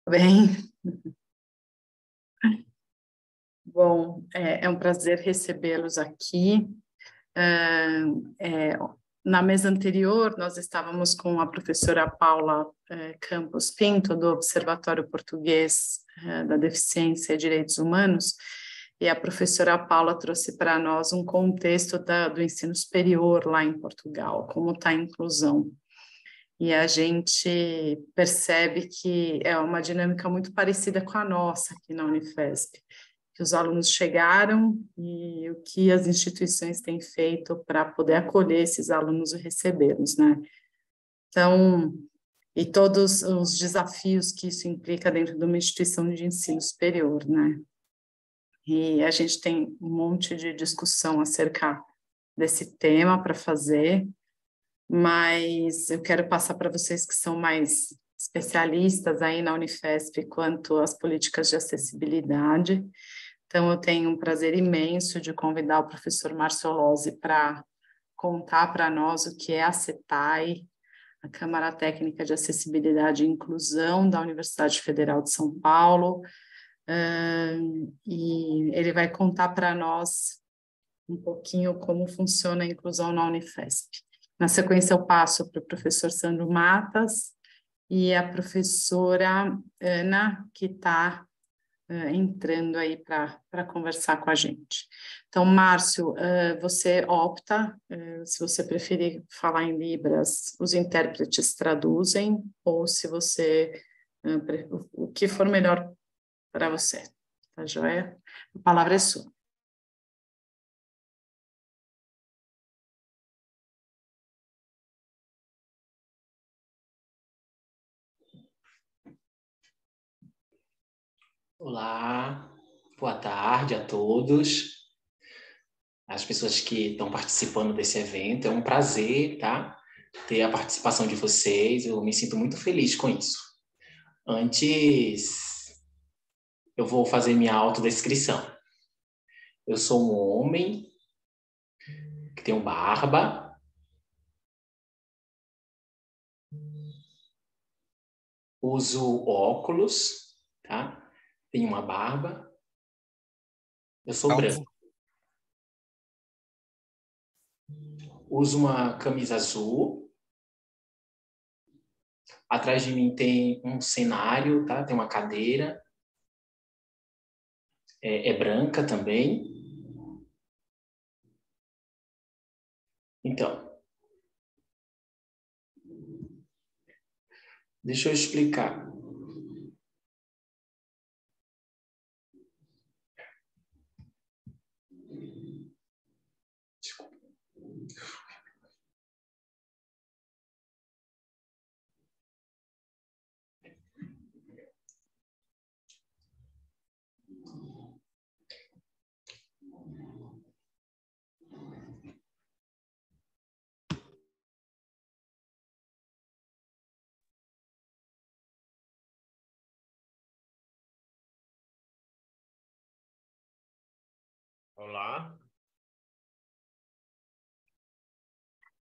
Bem, bom, é um prazer recebê-los aqui. É, na mesa anterior, nós estávamos com a professora Paula Campos Pinto, do Observatório Português da Deficiência e Direitos Humanos, e a professora Paula trouxe para nós um contexto do ensino superior lá em Portugal, como está a inclusão. E a gente percebe que é uma dinâmica muito parecida com a nossa aqui na Unifesp, que os alunos chegaram e o que as instituições têm feito para poder acolher esses alunos e recebê-los, né? Então, e todos os desafios que isso implica dentro de uma instituição de ensino superior, né? E a gente tem um monte de discussão acerca desse tema para fazer, mas eu quero passar para vocês que são mais especialistas aí na Unifesp quanto às políticas de acessibilidade. Então, eu tenho um prazer imenso de convidar o professor Márcio Lozzi para contar para nós o que é a CETAI, a Câmara Técnica de Acessibilidade e Inclusão da Universidade Federal de São Paulo, e ele vai contar para nós um pouquinho como funciona a inclusão na Unifesp. Na sequência, eu passo para o professor Sandro Matas e a professora Ana, que está entrando aí para conversar com a gente. Então, Márcio, você opta, se você preferir falar em Libras, os intérpretes traduzem, ou se você, o que for melhor para você, tá joia? A palavra é sua. Olá, boa tarde a todos, as pessoas que estão participando desse evento. É um prazer, tá? Ter a participação de vocês, eu me sinto muito feliz com isso. Antes, eu vou fazer minha autodescrição. Eu sou um homem que tem barba, uso óculos, tá? Tenho uma barba, eu sou branco. Uso uma camisa azul. Atrás de mim tem um cenário, tá? Tem uma cadeira. É branca também. Então, deixa eu explicar. Desculpa. Olá.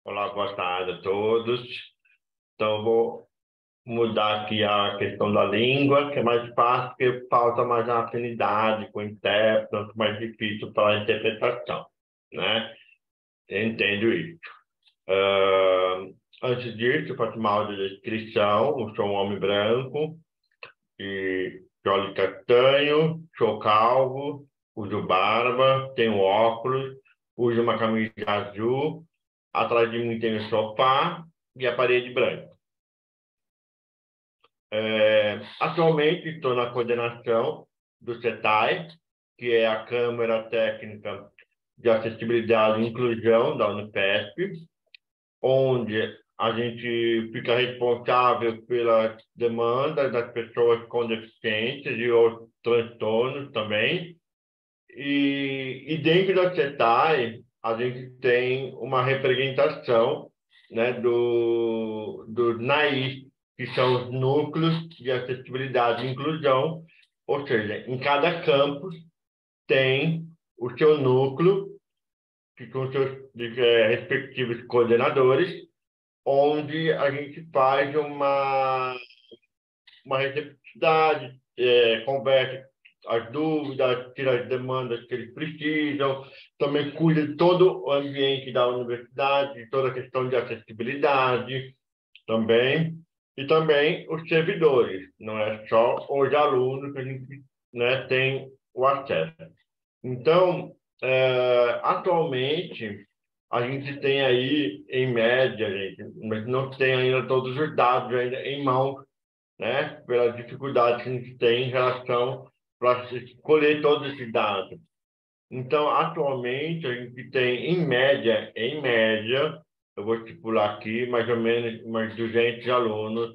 Olá, boa tarde a todos. Então, eu vou mudar aqui a questão da língua, que é mais fácil, porque falta mais afinidade com o intérprete, tanto mais difícil para a interpretação, né? Eu entendo isso. Antes disso, eu faço uma audiodescrição. Eu sou um homem branco, e de olho castanho, sou calvo, uso barba, tenho óculos, uso uma camisa azul. Atrás de mim tem o sofá e a parede branca. Atualmente estou na coordenação do CETAI, que é a Câmara Técnica de Acessibilidade e Inclusão da Unifesp, onde a gente fica responsável pelas demandas das pessoas com deficiência e outros transtornos também. E dentro da CETAI, a gente tem uma representação, né, do NAI, que são os núcleos de acessibilidade e inclusão, ou seja, em cada campus tem o seu núcleo, que com seus respectivos coordenadores, onde a gente faz uma universidade, conversa as dúvidas, tira as demandas que eles precisam, também cuida de todo o ambiente da universidade, de toda a questão de acessibilidade também, e também os servidores, não é só os alunos que a gente, né, tem o acesso. Então, atualmente, a gente tem aí, em média, gente, mas não tem ainda todos os dados ainda em mãos, né, pela dificuldade que a gente tem em relação para colher todos esses dados. Então, atualmente, a gente tem, em média, eu vou estipular aqui, mais ou menos umas 200 alunos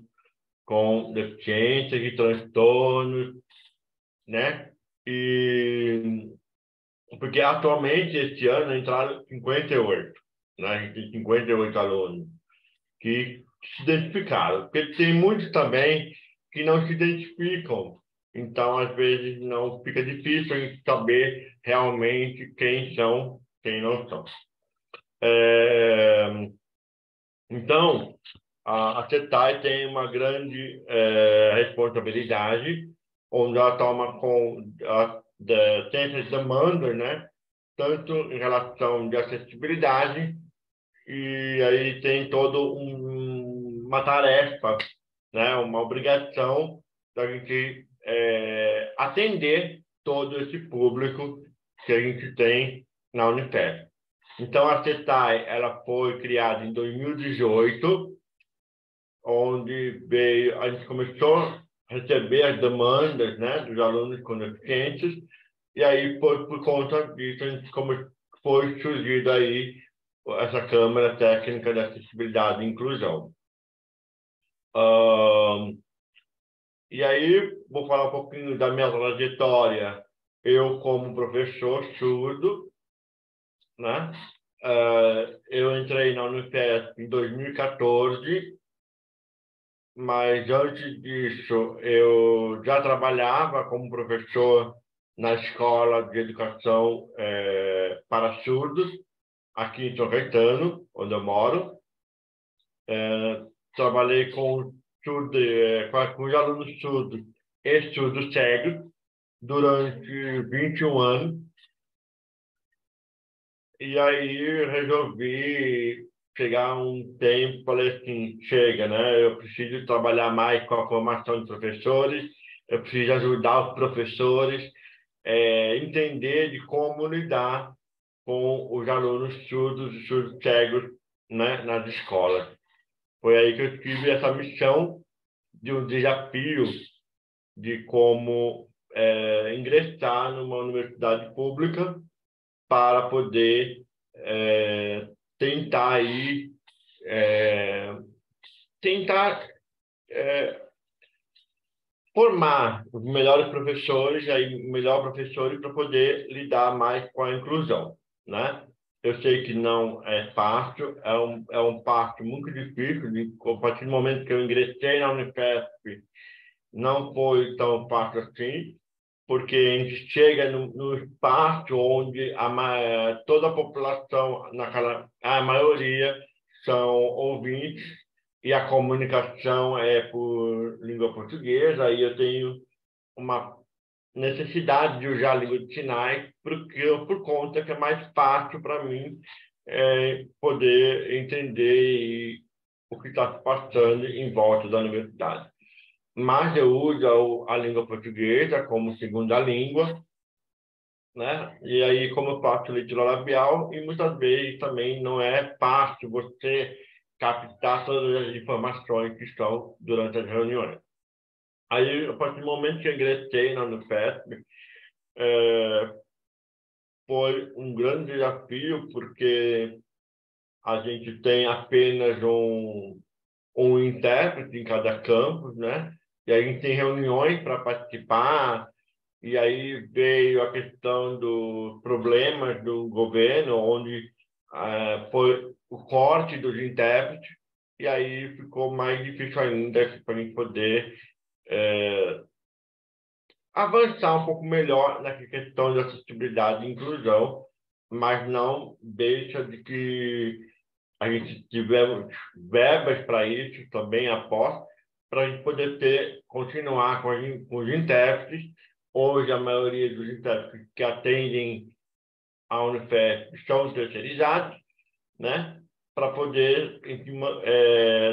com deficiências e transtornos, né? Porque atualmente, este ano, entraram 58, né? A gente tem 58 alunos que se identificaram, porque tem muitos também que não se identificam. Então, às vezes, não fica difícil a gente saber realmente quem são, quem não são. Então, a CETAI tem uma grande responsabilidade, onde ela toma tem essas demandas, né? Tanto em relação de acessibilidade, e aí tem todo uma tarefa, né? Uma obrigação da gente atender todo esse público que a gente tem na Unifesp. Então, a CETAI ela foi criada em 2018, onde a gente começou a receber as demandas, né, dos alunos com deficiências, e aí por conta disso foi surgido aí essa Câmara Técnica de Acessibilidade e Inclusão. E aí, vou falar um pouquinho da minha trajetória. Eu, como professor surdo, né? Eu entrei na Unifesp em 2014, mas antes disso, eu já trabalhava como professor na Escola de Educação para Surdos, aqui em São Caetano, onde eu moro. Trabalhei com os alunos surdos e surdos cegos durante 21 anos. E aí resolvi chegar um tempo, falei assim, chega, né? Eu preciso trabalhar mais com a formação de professores, eu preciso ajudar os professores entender de como lidar com os alunos surdos e surdos cegos, né, nas escolas. Foi aí que eu tive essa missão de um desafio de como ingressar numa universidade pública para poder tentar aí tentar formar os melhores professores, aí melhor professores para poder lidar mais com a inclusão, né? Eu sei que não é fácil, é um passo muito difícil, a partir do momento que eu ingressei na Unifesp, não foi tão fácil assim, porque a gente chega no espaço onde toda a população, a maioria, são ouvintes, e a comunicação é por língua portuguesa, aí eu tenho uma necessidade de usar a língua de sinais, por conta que é mais fácil para mim poder entender o que está se passando em volta da universidade. Mas eu uso a língua portuguesa como segunda língua, né? E aí, como eu faço leitura labial, e muitas vezes também não é fácil você captar todas as informações que estão durante as reuniões. Aí, a partir do momento que eu ingressei na Unifesp, foi um grande desafio, porque a gente tem apenas um intérprete em cada campus, né? E aí a gente tem reuniões para participar, e aí veio a questão dos problemas do governo, onde foi o corte dos intérpretes, e aí ficou mais difícil ainda para a gente poder avançar um pouco melhor na questão de acessibilidade e inclusão, mas não deixa de que a gente tivemos verbas para isso também após, para a gente poder continuar com os intérpretes. Hoje, a maioria dos intérpretes que atendem a Unifesp são terceirizados, né? Para poder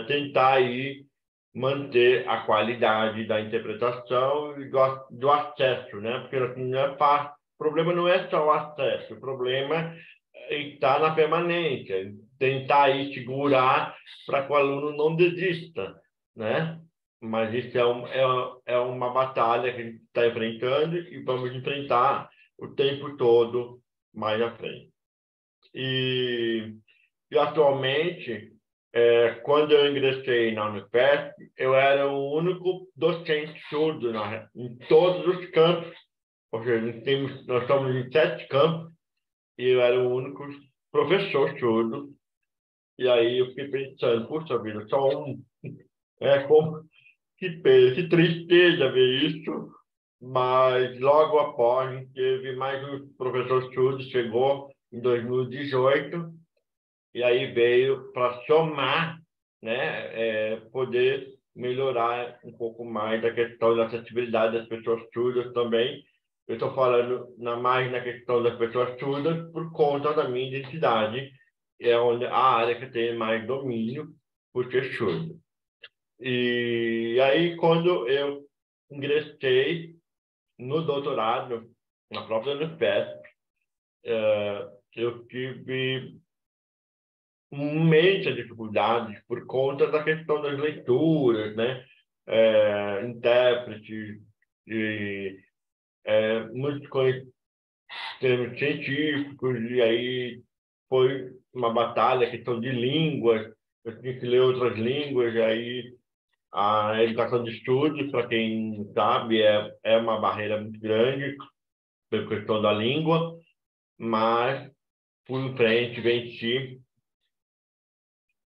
tentar aí manter a qualidade da interpretação e do acesso, né? Porque assim, não é fácil. O problema não é só o acesso, o problema está na permanência, tentar aí segurar para que o aluno não desista, né? Mas isso é uma batalha que a gente está enfrentando e vamos enfrentar o tempo todo mais à frente. E atualmente, quando eu ingressei na Unifesp, eu era o único docente surdo em todos os campos. Ou seja, nós estamos em 7 campos e eu era o único professor surdo. E aí eu fiquei pensando, puxa vida, só um. Que tristeza ver isso. Mas logo após, a gente teve mais um professor surdo, chegou em 2018, e aí veio para somar, né, poder melhorar um pouco mais a questão da acessibilidade das pessoas surdas também. Eu estou falando mais na questão das pessoas surdas por conta da minha identidade, é onde a área que tem mais domínio por ser surdo. E aí, quando eu ingressei no doutorado, na própria Unifesp, eu tive muita dificuldade por conta da questão das leituras, né? Intérprete, muitos termos científicos, e aí foi uma batalha, questão de línguas, eu tinha que ler outras línguas, e aí a educação de estudos, para quem sabe, é uma barreira muito grande pela questão da língua, mas fui em frente, venci,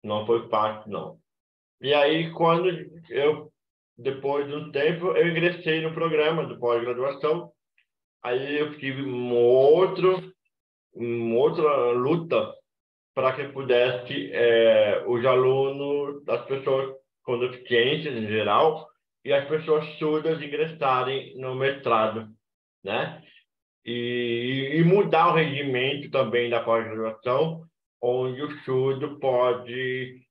não foi fácil, não. E aí, depois de um tempo, eu ingressei no programa de pós-graduação, aí eu tive uma outra luta para que pudesse os alunos, as pessoas com deficiências em geral, e as pessoas surdas ingressarem no mestrado, né? E mudar o regimento também da pós-graduação, onde o surdo pode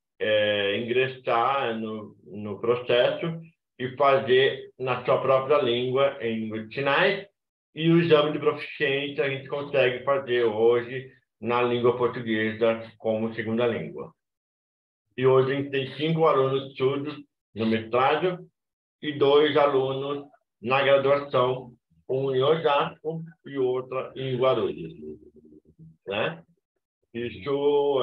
ingressar no processo e fazer na sua própria língua, em língua de sinais, e o exame de proficiência a gente consegue fazer hoje na língua portuguesa como segunda língua. E hoje a gente tem 5 alunos surdos no mestrado e 2 alunos na graduação, um em Osasco e outra em Guarulhos, né? Isso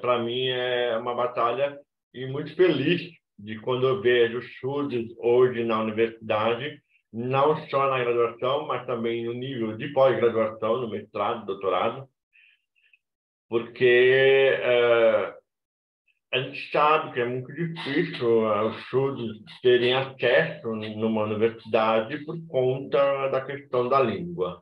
para mim é uma batalha e muito feliz de quando eu vejo surdos hoje na universidade, não só na graduação, mas também no nível de pós-graduação, no mestrado, doutorado, porque a gente sabe que é muito difícil os surdos terem acesso numa universidade por conta da questão da língua.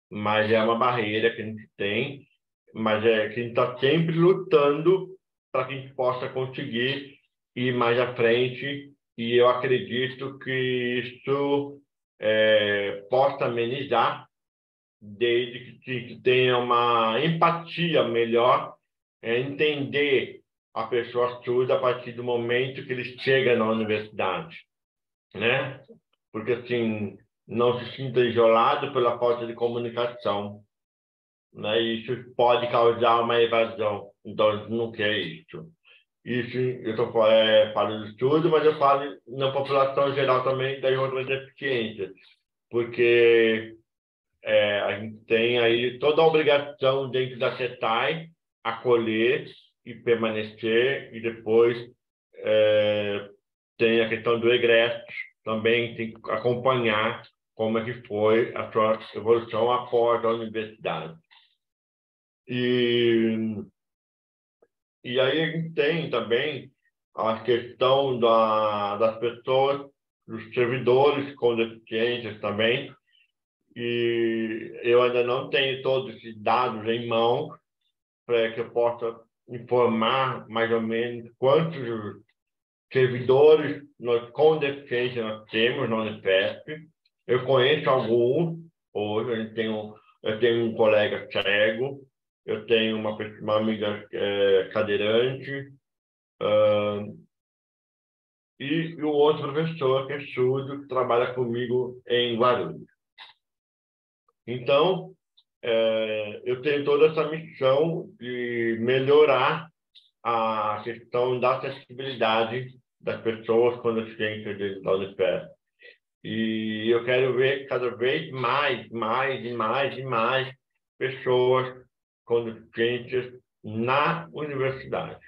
Mas é uma barreira que a gente tem, mas que a gente está sempre lutando para que a gente possa conseguir ir mais à frente. E eu acredito que isso possa amenizar, desde que tenha uma empatia melhor, entender a pessoa surda a partir do momento que ele chega na universidade, né? Porque, assim, não se sinta isolado pela falta de comunicação, né? Isso pode causar uma evasão. Então, não quer isso. Isso, eu estou falando de estudo, mas eu falo na população geral também das outras deficiências, porque a gente tem aí toda a obrigação dentro da CETAI acolher e permanecer, e depois tem a questão do egresso, também tem que acompanhar como é que foi a sua evolução após a universidade. E aí a gente tem também a questão das pessoas, dos servidores com deficiências também, e eu ainda não tenho todos esses dados em mão para que eu possa informar mais ou menos quantos servidores com deficiência nós temos na Unifesp. Eu conheço alguns hoje, eu tenho um colega cego, eu tenho uma amiga cadeirante, e o outro professor que é surdo, que trabalha comigo em Guarulhos. Então, eu tenho toda essa missão de melhorar a questão da acessibilidade das pessoas com deficiência da Unifesp. E eu quero ver cada vez mais pessoas com deficiências na universidade.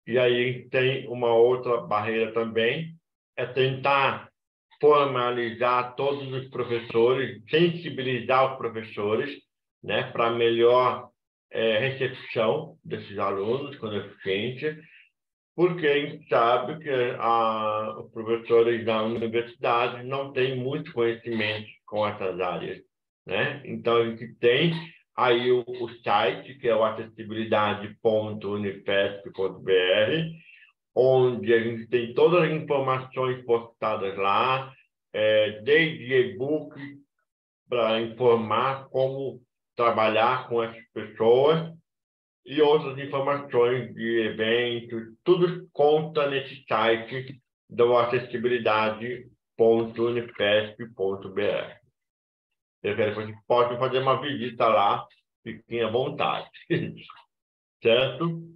E aí tem uma outra barreira também, é tentar formalizar todos os professores, sensibilizar os professores, né, para melhor recepção desses alunos com deficiência, porque a gente sabe que os professores da universidade não têm muito conhecimento com essas áreas, né? Então, a gente tem aí o site, que é o acessibilidade.unifesp.br, onde a gente tem todas as informações postadas lá, desde e-book para informar como trabalhar com essas pessoas e outras informações de eventos, tudo conta nesse site do acessibilidade.unifesp.br. Você pode fazer uma visita lá, fiquem à vontade. Certo?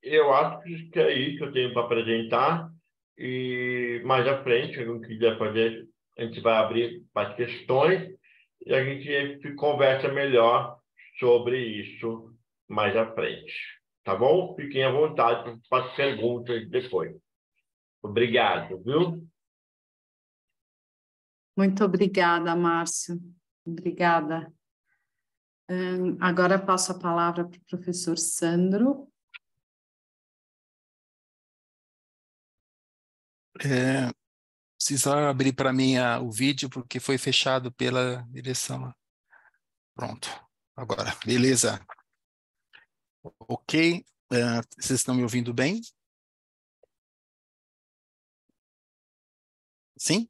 Eu acho que é isso que eu tenho para apresentar. E mais à frente, se eu não quiser fazer, a gente vai abrir para as questões e a gente conversa melhor sobre isso mais à frente. Tá bom? Fiquem à vontade para as perguntas depois. Obrigado, viu? Muito obrigada, Márcio. Obrigada. Agora passo a palavra para o professor Sandro. Precisa abrir para mim o vídeo, porque foi fechado pela direção. Pronto, agora, beleza. Ok, vocês estão me ouvindo bem? Sim?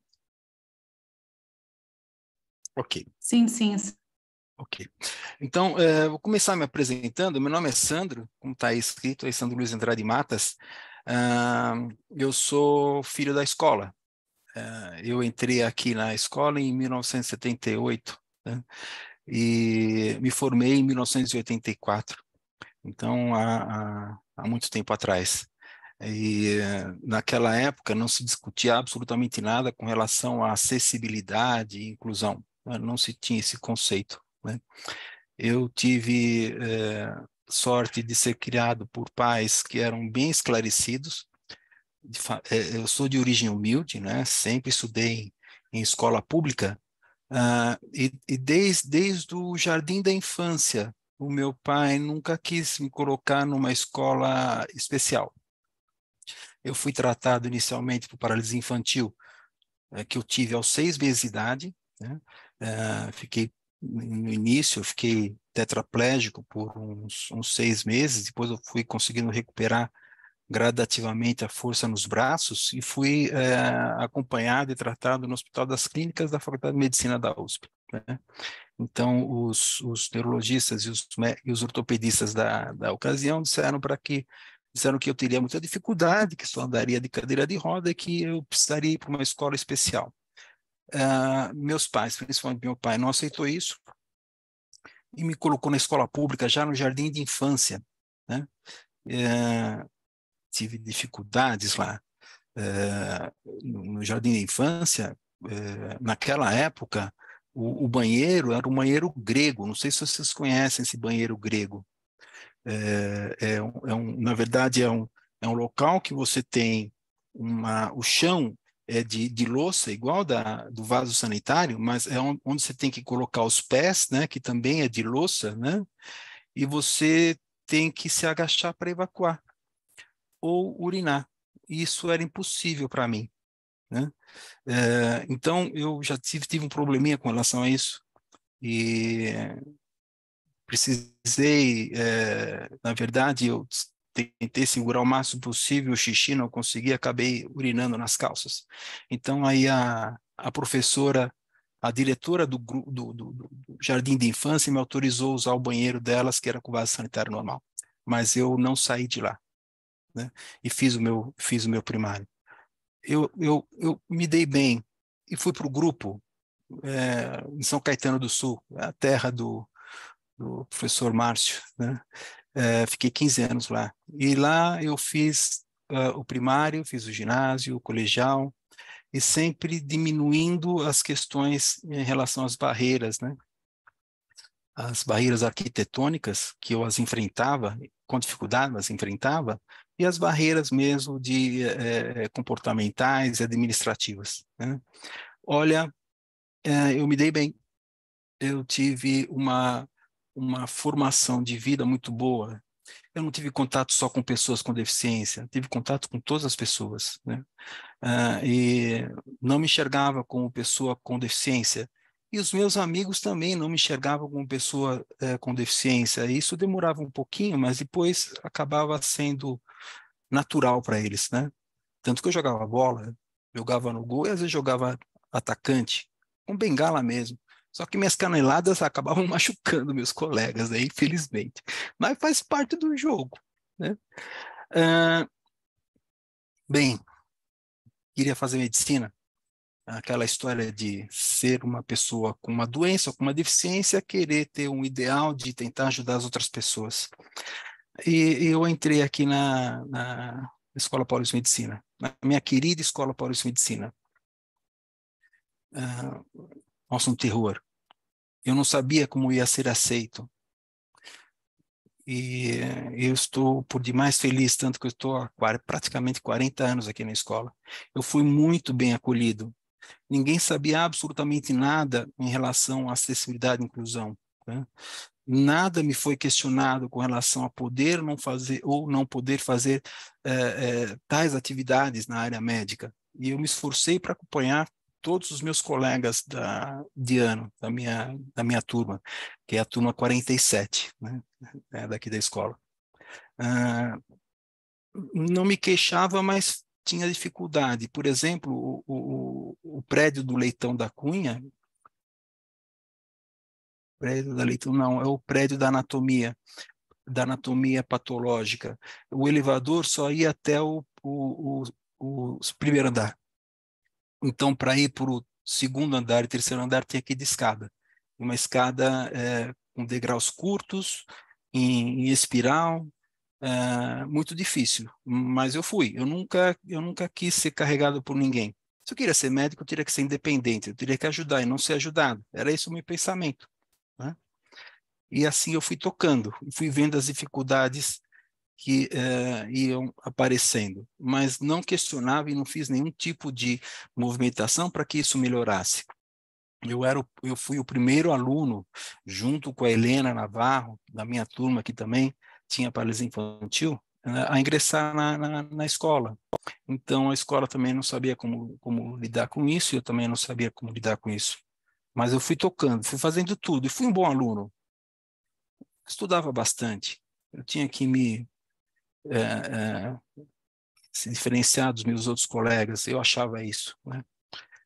Ok. Sim, sim. Ok. Então, vou começar me apresentando. Meu nome é Sandro, como está aí escrito, é Sandro Luiz Andrade Matas. Eu sou filho da escola. Eu entrei aqui na escola em 1978, né? E me formei em 1984. Então, há muito tempo atrás. E naquela época não se discutia absolutamente nada com relação à acessibilidade e inclusão, né? Não se tinha esse conceito, né? Eu tive sorte de ser criado por pais que eram bem esclarecidos. Eu sou de origem humilde, né? Sempre estudei em escola pública, e desde o jardim da infância, o meu pai nunca quis me colocar numa escola especial. Eu fui tratado inicialmente por paralisia infantil, que eu tive aos 6 meses de idade, né? No início, eu fiquei tetraplégico por uns 6 meses, depois eu fui conseguindo recuperar gradativamente a força nos braços e fui acompanhado e tratado no Hospital das Clínicas da Faculdade de Medicina da USP, né? Então, os neurologistas e os ortopedistas da ocasião disseram que eu teria muita dificuldade, que só andaria de cadeira de roda e que eu precisaria ir para uma escola especial. Meus pais, principalmente meu pai, não aceitou isso e me colocou na escola pública já no jardim de infância, né? Tive dificuldades lá no jardim de infância. Naquela época, o banheiro era um banheiro grego. Não sei se vocês conhecem esse banheiro grego. Na verdade, é um local que você tem o chão é de louça, igual do vaso sanitário, mas é onde você tem que colocar os pés, né, que também é de louça, né, e você tem que se agachar para evacuar ou urinar. Isso era impossível para mim, né? Então, eu já tive um probleminha com relação a isso e precisei, na verdade, eu tentei segurar o máximo possível o xixi, não consegui, acabei urinando nas calças. Então aí a professora, a diretora do jardim de infância me autorizou a usar o banheiro delas, que era com vaso sanitário normal. Mas eu não saí de lá, né? E fiz o meu primário. Eu me dei bem e fui para o grupo em São Caetano do Sul, a terra do professor Márcio, né? Fiquei 15 anos lá. E lá eu fiz o primário, fiz o ginásio, o colegial, e sempre diminuindo as questões em relação às barreiras, né? As barreiras arquitetônicas, que eu as enfrentava, com dificuldade, mas enfrentava, e as barreiras mesmo de comportamentais e administrativas, né? Olha, eu me dei bem. Eu tive uma formação de vida muito boa. Eu não tive contato só com pessoas com deficiência, tive contato com todas as pessoas, né? E não me enxergava como pessoa com deficiência. E os meus amigos também não me enxergavam como pessoa com deficiência. E isso demorava um pouquinho, mas depois acabava sendo natural para eles, né? Tanto que eu jogava bola, jogava no gol e às vezes jogava atacante, com bengala mesmo. Só que minhas caneladas acabavam machucando meus colegas, né, infelizmente. Mas faz parte do jogo, né? Bem, queria fazer medicina. Aquela história de ser uma pessoa com uma doença, com uma deficiência, querer ter um ideal de tentar ajudar as outras pessoas. E eu entrei aqui na Escola Paulista de Medicina, na minha querida Escola Paulista de Medicina. Nossa, um terror. Eu não sabia como ia ser aceito. E eu estou por demais feliz, tanto que eu estou há praticamente 40 anos aqui na escola. Eu fui muito bem acolhido. Ninguém sabia absolutamente nada em relação à acessibilidade e inclusão, né? Nada me foi questionado com relação a poder não fazer ou não poder fazer tais atividades na área médica. E eu me esforcei para acompanhar todos os meus colegas de ano, da minha turma, que é a turma 47, né, daqui da escola. Não me queixava, mas tinha dificuldade. Por exemplo, o prédio do Leitão da Cunha, prédio da Leitão não, é o prédio da anatomia patológica. O elevador só ia até o primeiro andar. Então, para ir para o segundo andar e terceiro andar, tinha que ir de escada. Uma escada com degraus curtos, em espiral, muito difícil. Mas eu fui. Eu nunca quis ser carregado por ninguém. Se eu queria ser médico, eu teria que ser independente. Eu teria que ajudar e não ser ajudado. Era esse o meu pensamento, né? E assim eu fui tocando, fui vendo as dificuldades que iam aparecendo, mas não questionava e não fiz nenhum tipo de movimentação para que isso melhorasse. Eu fui o primeiro aluno, junto com a Helena Navarro, da minha turma, que também tinha paralisia infantil, a ingressar na escola. Então, a escola também não sabia como lidar com isso, e eu também não sabia como lidar com isso. Mas eu fui tocando, fui fazendo tudo, e fui um bom aluno. Estudava bastante. Eu tinha que se diferenciar dos meus outros colegas, eu achava isso, né?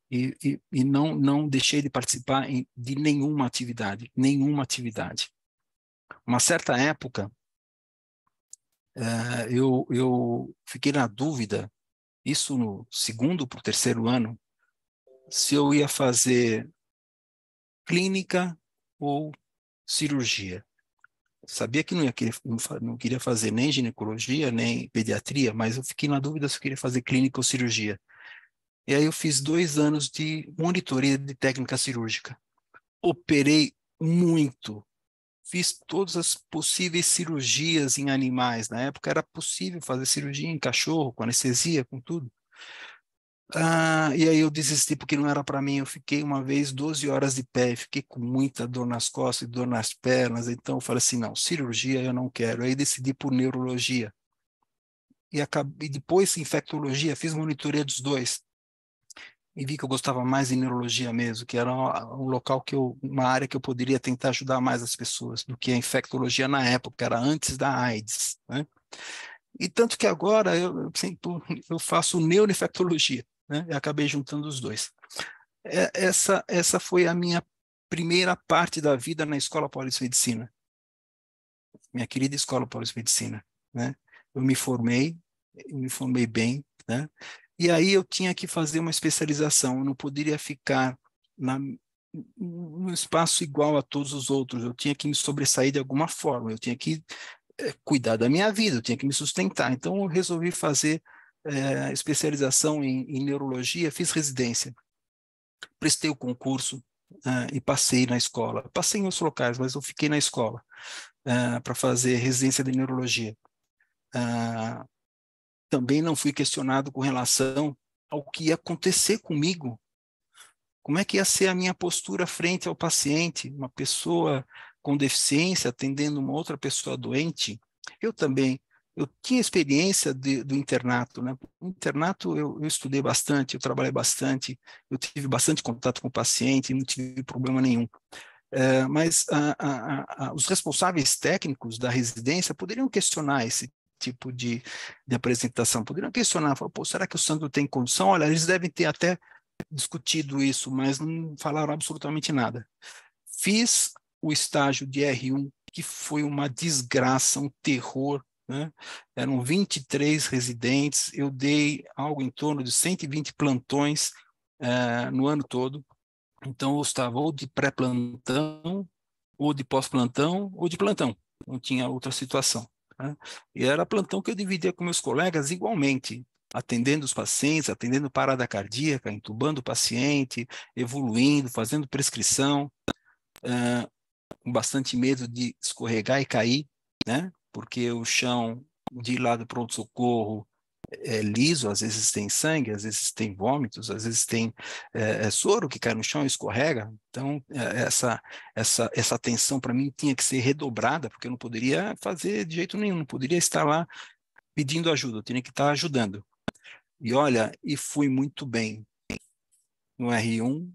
E não deixei de participar de nenhuma atividade. Uma certa época, eu fiquei na dúvida, isso no segundo para o terceiro ano, se eu ia fazer clínica ou cirurgia. Sabia que não queria fazer nem ginecologia, nem pediatria, mas eu fiquei na dúvida se eu queria fazer clínica ou cirurgia. E aí eu fiz 2 anos de monitoria de técnica cirúrgica. Operei muito, fiz todas as possíveis cirurgias em animais. Na época era possível fazer cirurgia em cachorro, com anestesia, com tudo. E aí eu desisti porque não era para mim. Eu fiquei uma vez 12 horas de pé, fiquei com muita dor nas costas e dor nas pernas. Então eu falei assim, não, cirurgia eu não quero. Aí decidi por neurologia. E depois infectologia, fiz monitoria dos dois. E vi que eu gostava mais de neurologia mesmo, que era um local uma área que eu poderia tentar ajudar mais as pessoas do que a infectologia na época, era antes da AIDS, né? E tanto que agora eu faço neuroinfectologia, né? Eu acabei juntando os dois. Essa foi a minha primeira parte da vida na Escola Paulista de Medicina, minha querida Escola Paulista de Medicina, né? Eu me formei bem, né? E aí eu tinha que fazer uma especialização, eu não poderia ficar num espaço igual a todos os outros, eu tinha que me sobressair de alguma forma, eu tinha que cuidar da minha vida, eu tinha que me sustentar. Então eu resolvi fazer especialização em neurologia, fiz residência, prestei o concurso e passei na escola. Passei em outros locais, mas eu fiquei na escola para fazer residência de neurologia. Também não fui questionado com relação ao que ia acontecer comigo. Como é que ia ser a minha postura frente ao paciente, uma pessoa com deficiência atendendo uma outra pessoa doente? Eu tinha experiência do internato, né? No internato eu estudei bastante, eu trabalhei bastante, eu tive bastante contato com o paciente, não tive problema nenhum. Mas os responsáveis técnicos da residência poderiam questionar esse tipo de apresentação, poderiam questionar, falar, pô, será que o Sandro tem condição? Olha, eles devem ter até discutido isso, mas não falaram absolutamente nada. Fiz o estágio de R1, que foi uma desgraça, um terror, né? Eram 23 residentes, eu dei algo em torno de 120 plantões no ano todo. Então eu estava ou de pré-plantão, ou de pós-plantão, ou de plantão, não tinha outra situação, né? E era plantão que eu dividia com meus colegas igualmente, atendendo os pacientes, atendendo parada cardíaca, entubando o paciente, evoluindo, fazendo prescrição, com bastante medo de escorregar e cair, né? Porque o chão de ir lá do pronto-socorro é liso, às vezes tem sangue, às vezes tem vômitos, às vezes tem soro que cai no chão e escorrega. Então, essa atenção para mim tinha que ser redobrada, porque eu não poderia fazer de jeito nenhum, não poderia estar lá pedindo ajuda, eu tinha que estar ajudando. E olha, e fui muito bem no R1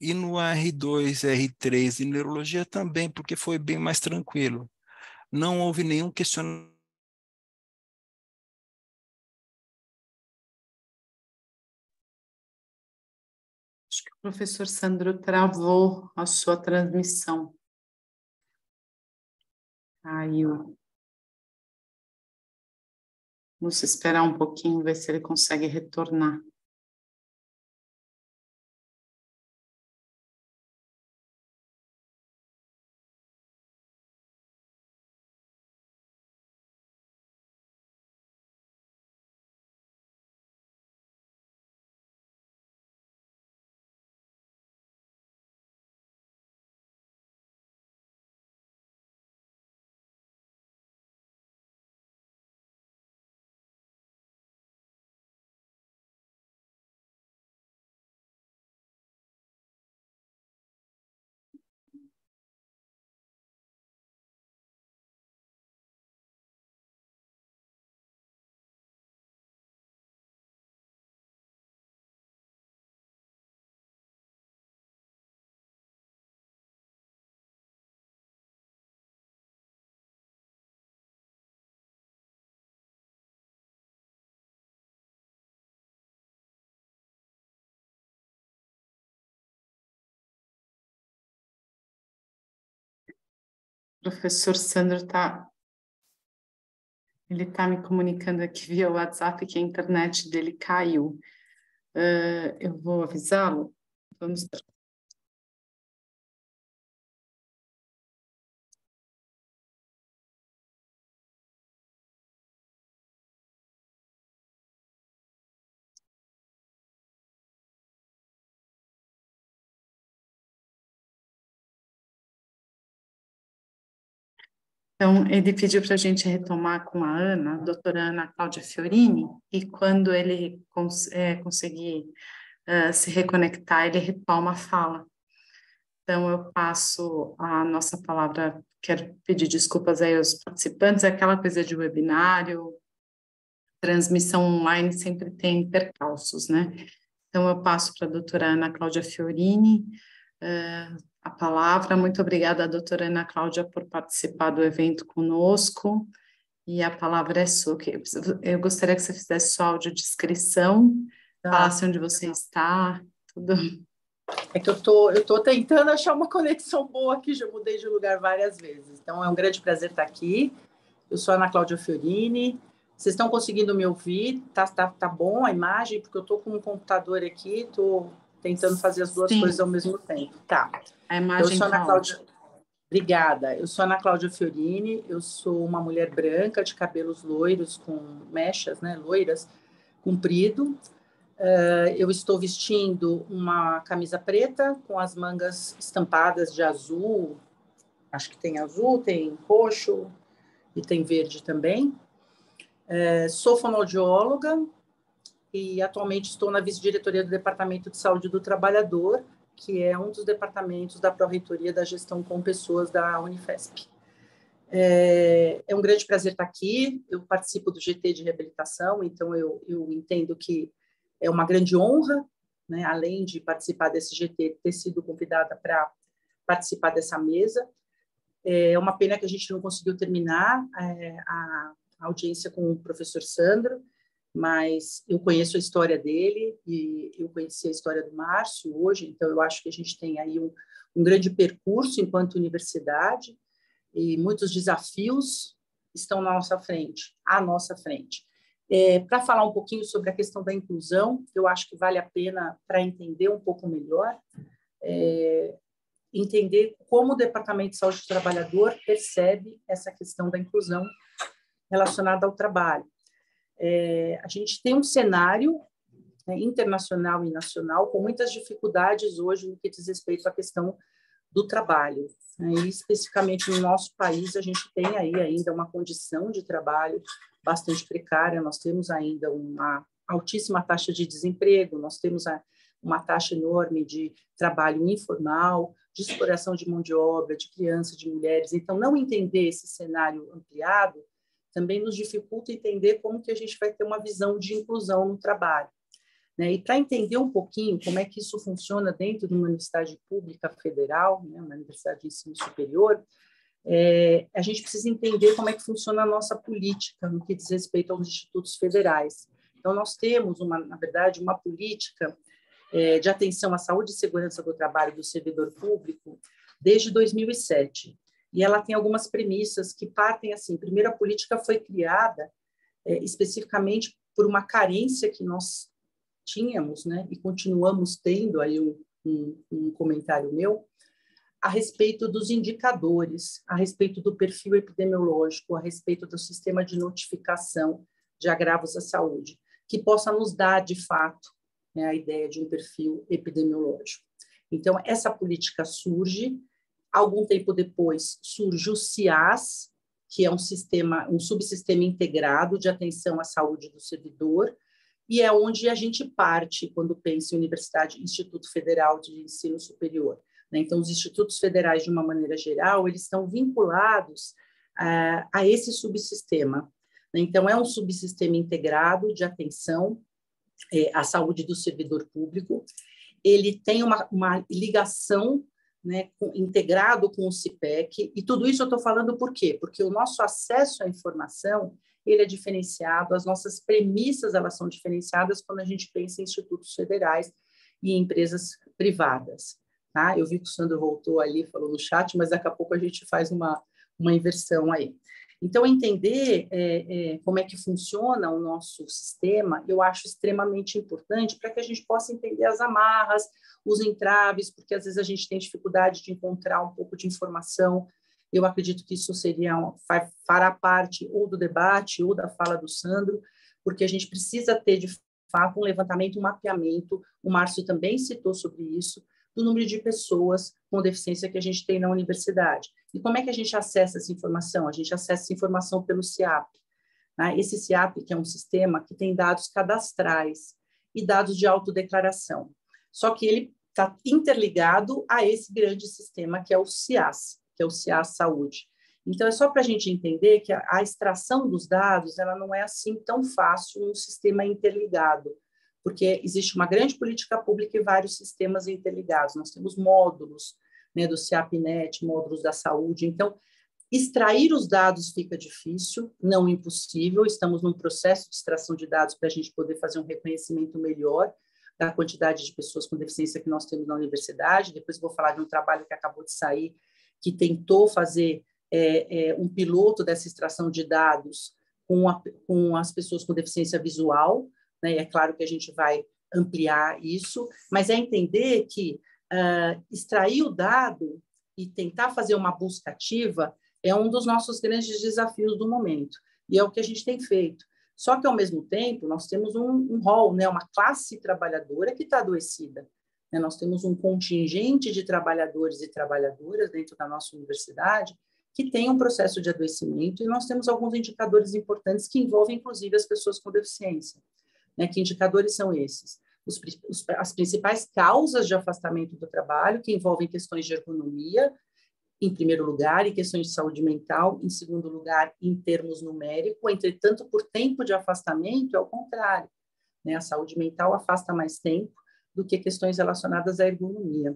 e no R2, R3 de neurologia também, porque foi bem mais tranquilo. Não houve nenhum questionamento. Acho que o professor Sandro travou a sua transmissão. Caiu. Vamos esperar um pouquinho, ver se ele consegue retornar. O professor Sandro ele está me comunicando aqui via WhatsApp que a internet dele caiu. Eu vou avisá-lo. Vamos. Então, ele pediu para a gente retomar com a Ana, a doutora Ana Cláudia Fiorini, e quando ele conseguir se reconectar, ele retoma a fala. Então, eu passo a nossa palavra, quero pedir desculpas aí aos participantes, aquela coisa de webinário, transmissão online sempre tem percalços, né? Então, eu passo para a doutora Ana Cláudia Fiorini a palavra. Muito obrigada, doutora Ana Cláudia, por participar do evento conosco. e a palavra é sua. Eu gostaria que você fizesse sua audiodescrição, falasse onde você está, tudo. É que eu tô tentando achar uma conexão boa aqui, já mudei de lugar várias vezes. Então, é um grande prazer estar aqui. Eu sou a Ana Cláudia Fiorini. Vocês estão conseguindo me ouvir? Tá bom a imagem? Porque eu estou com um computador aqui, estou tentando fazer as duas coisas ao mesmo tempo. Tá. A imagem eu sou Ana Cláudia. Obrigada. Eu sou Ana Cláudia Fiorini, eu sou uma mulher branca de cabelos loiros, com mechas, né, loiras, comprido. Eu estou vestindo uma camisa preta com as mangas estampadas de azul, acho que tem azul, tem roxo e tem verde também. Sou fonoaudióloga e atualmente estou na vice-diretoria do Departamento de Saúde do Trabalhador, que é um dos departamentos da Pró-Reitoria da Gestão com Pessoas da Unifesp. É um grande prazer estar aqui. Eu participo do GT de reabilitação, então eu entendo que é uma grande honra, né, além de participar desse GT, ter sido convidada para participar dessa mesa. É uma pena que a gente não conseguiu terminar a audiência com o professor Sandro, mas eu conheço a história dele e eu conheci a história do Márcio hoje, então eu acho que a gente tem aí um grande percurso enquanto universidade e muitos desafios estão à nossa frente. Para falar um pouquinho sobre a questão da inclusão, eu acho que vale a pena, para entender um pouco melhor, entender como o Departamento de Saúde do Trabalhador percebe essa questão da inclusão relacionada ao trabalho. A gente tem um cenário, né, internacional e nacional com muitas dificuldades hoje no que diz respeito à questão do trabalho. Né? E especificamente no nosso país, a gente tem aí ainda uma condição de trabalho bastante precária, nós temos ainda uma altíssima taxa de desemprego, nós temos uma taxa enorme de trabalho informal, de exploração de mão de obra, de crianças, de mulheres. Então, não entender esse cenário ampliado também nos dificulta entender como que a gente vai ter uma visão de inclusão no trabalho. Né? E para entender um pouquinho como é que isso funciona dentro de uma universidade pública federal, né, uma universidade de ensino superior, a gente precisa entender como é que funciona a nossa política no que diz respeito aos institutos federais. Então, nós temos, na verdade, uma política de atenção à saúde e segurança do trabalho do servidor público desde 2007. E ela tem algumas premissas que partem assim. Primeiro, a política foi criada especificamente por uma carência que nós tínhamos, né, e continuamos tendo, aí um comentário meu, a respeito dos indicadores, a respeito do perfil epidemiológico, a respeito do sistema de notificação de agravos à saúde, que possa nos dar, de fato, né, a ideia de um perfil epidemiológico. Então, essa política surge. Algum tempo depois, surge o CIAS, que é um subsistema integrado de atenção à saúde do servidor, e é onde a gente parte quando pensa em universidade, Instituto Federal de Ensino Superior. Então, os institutos federais, de uma maneira geral, eles estão vinculados a esse subsistema. Então, é um subsistema integrado de atenção à saúde do servidor público. Ele tem uma ligação, né, integrado com o CIPEC, e tudo isso eu estou falando por quê? Porque o nosso acesso à informação ele é diferenciado, as nossas premissas elas são diferenciadas quando a gente pensa em institutos federais e em empresas privadas. Tá? Eu vi que o Sandro voltou ali, falou no chat, mas daqui a pouco a gente faz uma inversão aí. Então, entender como é que funciona o nosso sistema, eu acho extremamente importante para que a gente possa entender as amarras, os entraves, porque às vezes a gente tem dificuldade de encontrar um pouco de informação. Eu acredito que isso fará parte ou do debate ou da fala do Sandro, porque a gente precisa ter, de fato, um levantamento, um mapeamento, o Márcio também citou sobre isso, do número de pessoas com deficiência que a gente tem na universidade. E como é que a gente acessa essa informação? A gente acessa essa informação pelo CIAP. Né? Esse CIAP, que é um sistema que tem dados cadastrais e dados de autodeclaração. Só que ele está interligado a esse grande sistema que é o CIAS, que é o CIAS Saúde. Então, é só para a gente entender que a extração dos dados ela não é assim tão fácil num sistema interligado, porque existe uma grande política pública e vários sistemas interligados. Nós temos módulos, né, do CIAPnet, módulos da saúde. Então, Extrair os dados fica difícil, não impossível. Estamos num processo de extração de dados para a gente poder fazer um reconhecimento melhor da quantidade de pessoas com deficiência que nós temos na universidade. Depois vou falar de um trabalho que acabou de sair, que tentou fazer um piloto dessa extração de dados com as pessoas com deficiência visual, né? E é claro que a gente vai ampliar isso, mas é entender que extrair o dado e tentar fazer uma busca ativa é um dos nossos grandes desafios do momento, e é o que a gente tem feito. Só que, ao mesmo tempo, nós temos um rol, né, uma classe trabalhadora que está adoecida. Né? Nós temos um contingente de trabalhadores e trabalhadoras dentro da nossa universidade que tem um processo de adoecimento, e nós temos alguns indicadores importantes que envolvem, inclusive, as pessoas com deficiência. Né? Que indicadores são esses? As principais causas de afastamento do trabalho, que envolvem questões de ergonomia, em primeiro lugar, e questões de saúde mental, em segundo lugar, em termos numéricos. Entretanto, por tempo de afastamento, é o contrário. Né? A saúde mental afasta mais tempo do que questões relacionadas à ergonomia.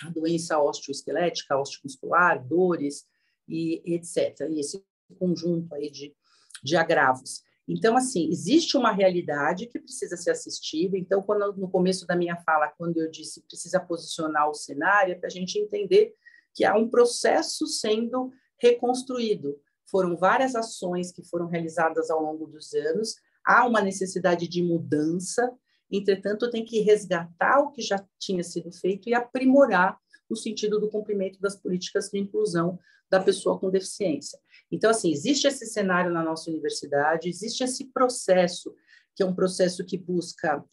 A doença osteoesquelética, osteomuscular, dores, e etc. E esse conjunto aí de agravos. Então, assim, existe uma realidade que precisa ser assistida. Então, no começo da minha fala, quando eu disse precisa posicionar o cenário, é para a gente entender que há um processo sendo reconstruído. Foram várias ações que foram realizadas ao longo dos anos, há uma necessidade de mudança, entretanto, tem que resgatar o que já tinha sido feito e aprimorar no sentido do cumprimento das políticas de inclusão da pessoa com deficiência. Então, assim, existe esse cenário na nossa universidade, existe esse processo, que é um processo que busca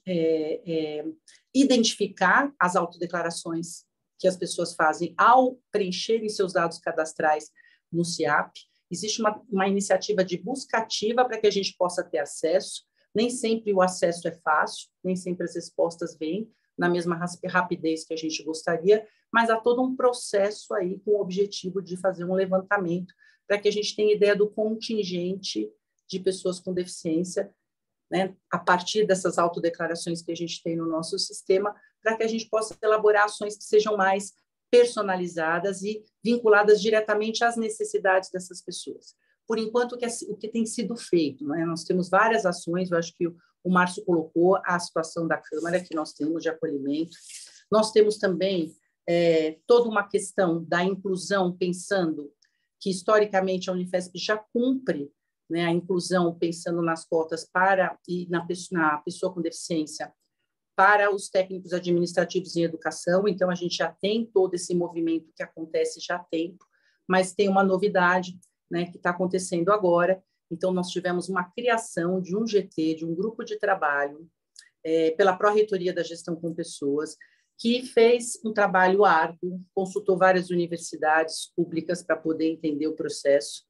identificar as autodeclarações que as pessoas fazem ao preencherem seus dados cadastrais no CIAP. Existe uma iniciativa de busca ativa para que a gente possa ter acesso. Nem sempre o acesso é fácil, nem sempre as respostas vêm na mesma rapidez que a gente gostaria, mas há todo um processo aí com o objetivo de fazer um levantamento para que a gente tenha ideia do contingente de pessoas com deficiência, né, a partir dessas autodeclarações que a gente tem no nosso sistema, para que a gente possa elaborar ações que sejam mais personalizadas e vinculadas diretamente às necessidades dessas pessoas. Por enquanto, o que tem sido feito, né? Nós temos várias ações, eu acho que o Márcio colocou a situação da Câmara que nós temos de acolhimento. Nós temos também toda uma questão da inclusão, pensando que, historicamente, a Unifesp já cumpre, né, a inclusão, pensando nas cotas e na pessoa com deficiência, para os técnicos administrativos em educação. Então, a gente já tem todo esse movimento que acontece já há tempo, mas tem uma novidade, né, que está acontecendo agora. Então, nós tivemos uma criação de um GT, de um grupo de trabalho, pela Pró-Reitoria da Gestão com Pessoas, que fez um trabalho árduo, consultou várias universidades públicas para poder entender o processo,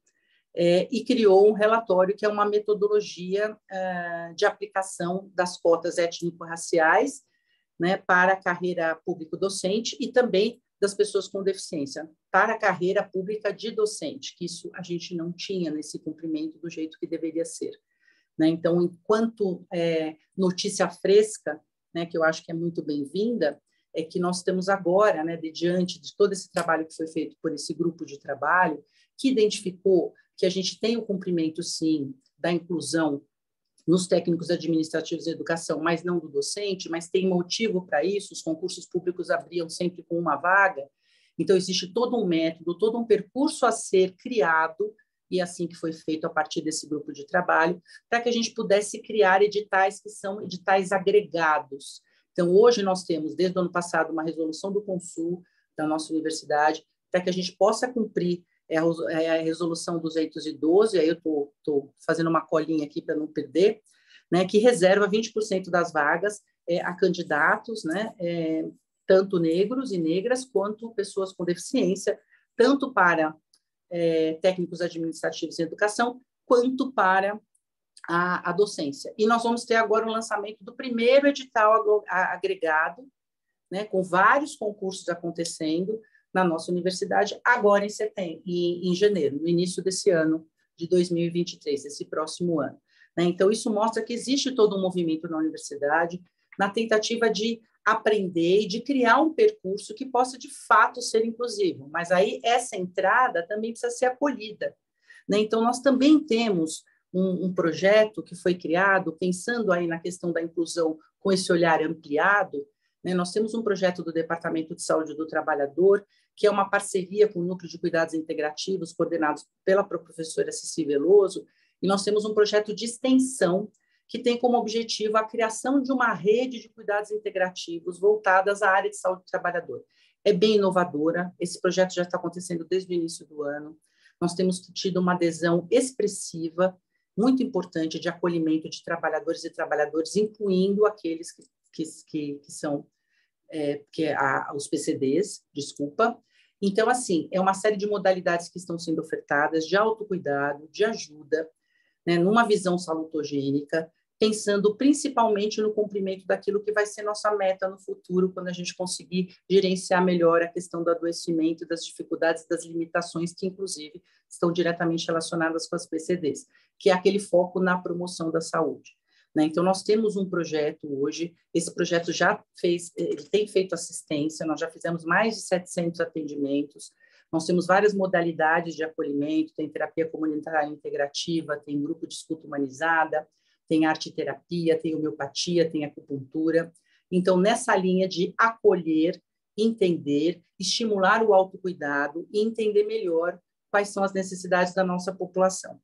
e criou um relatório que é uma metodologia de aplicação das cotas étnico-raciais, né, para a carreira público-docente e também das pessoas com deficiência, para a carreira pública de docente, que isso a gente não tinha nesse cumprimento do jeito que deveria ser. Né? Então, enquanto notícia fresca, né, que eu acho que é muito bem-vinda, é que nós temos agora, né, diante de todo esse trabalho que foi feito por esse grupo de trabalho, que identificou que a gente tem o cumprimento, sim, da inclusão nos técnicos administrativos de educação, mas não do docente, mas tem motivo para isso, os concursos públicos abriam sempre com uma vaga, então existe todo um método, todo um percurso a ser criado, e assim que foi feito a partir desse grupo de trabalho, para que a gente pudesse criar editais que são editais agregados. Então, hoje nós temos, desde o ano passado, uma resolução do Consul, da nossa universidade, para que a gente possa cumprir a resolução 212, aí eu estou fazendo uma colinha aqui para não perder, né, que reserva 20% das vagas a candidatos, né, tanto negros e negras, quanto pessoas com deficiência, tanto para técnicos administrativos em educação, quanto para a docência. E nós vamos ter agora o lançamento do primeiro edital agregado, né, com vários concursos acontecendo na nossa universidade, agora em janeiro, no início desse ano de 2023, esse próximo ano. Né? Então, isso mostra que existe todo um movimento na universidade na tentativa de aprender e de criar um percurso que possa, de fato, ser inclusivo. Mas aí essa entrada também precisa ser acolhida, né? Então, nós também temos um projeto que foi criado pensando aí na questão da inclusão com esse olhar ampliado, né? Nós temos um projeto do Departamento de Saúde do Trabalhador, que é uma parceria com o Núcleo de Cuidados Integrativos, coordenados pela professora Ceci Veloso, e nós temos um projeto de extensão que tem como objetivo a criação de uma rede de cuidados integrativos voltadas à área de saúde do trabalhador. É bem inovadora, esse projeto já está acontecendo desde o início do ano, nós temos tido uma adesão expressiva, muito importante, de acolhimento de trabalhadores e trabalhadoras, incluindo aqueles que são os PCDs, desculpa. Então, assim, é uma série de modalidades que estão sendo ofertadas de autocuidado, de ajuda, né, numa visão salutogênica, pensando principalmente no cumprimento daquilo que vai ser nossa meta no futuro, quando a gente conseguir gerenciar melhor a questão do adoecimento, das dificuldades, das limitações que, inclusive, estão diretamente relacionadas com as PCDs, que é aquele foco na promoção da saúde, né? Então, nós temos um projeto hoje, esse projeto ele tem feito assistência, nós já fizemos mais de 700 atendimentos, nós temos várias modalidades de acolhimento, tem terapia comunitária integrativa, tem grupo de escuta humanizada, tem arte-terapia, tem homeopatia, tem acupuntura. Então, nessa linha de acolher, entender, estimular o autocuidado e entender melhor quais são as necessidades da nossa população.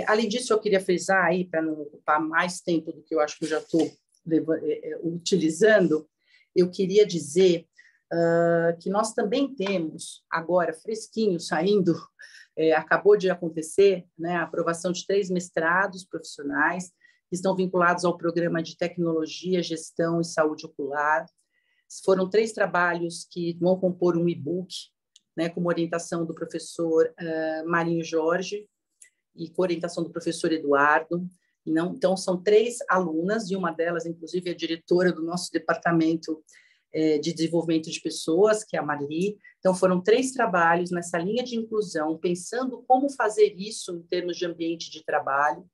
Além disso, eu queria frisar aí, para não ocupar mais tempo do que eu acho que eu já estou utilizando, eu queria dizer que nós também temos, agora, fresquinho, saindo, acabou de acontecer, né, a aprovação de 3 mestrados profissionais que estão vinculados ao programa de tecnologia, gestão e saúde ocular. Foram 3 trabalhos que vão compor um e-book, né, com orientação do professor Marinho Jorge e com orientação do professor Eduardo. Então, são 3 alunas, e uma delas, inclusive, é diretora do nosso departamento de desenvolvimento de pessoas, que é a Marli. Então, foram 3 trabalhos nessa linha de inclusão, pensando como fazer isso em termos de ambiente de trabalho,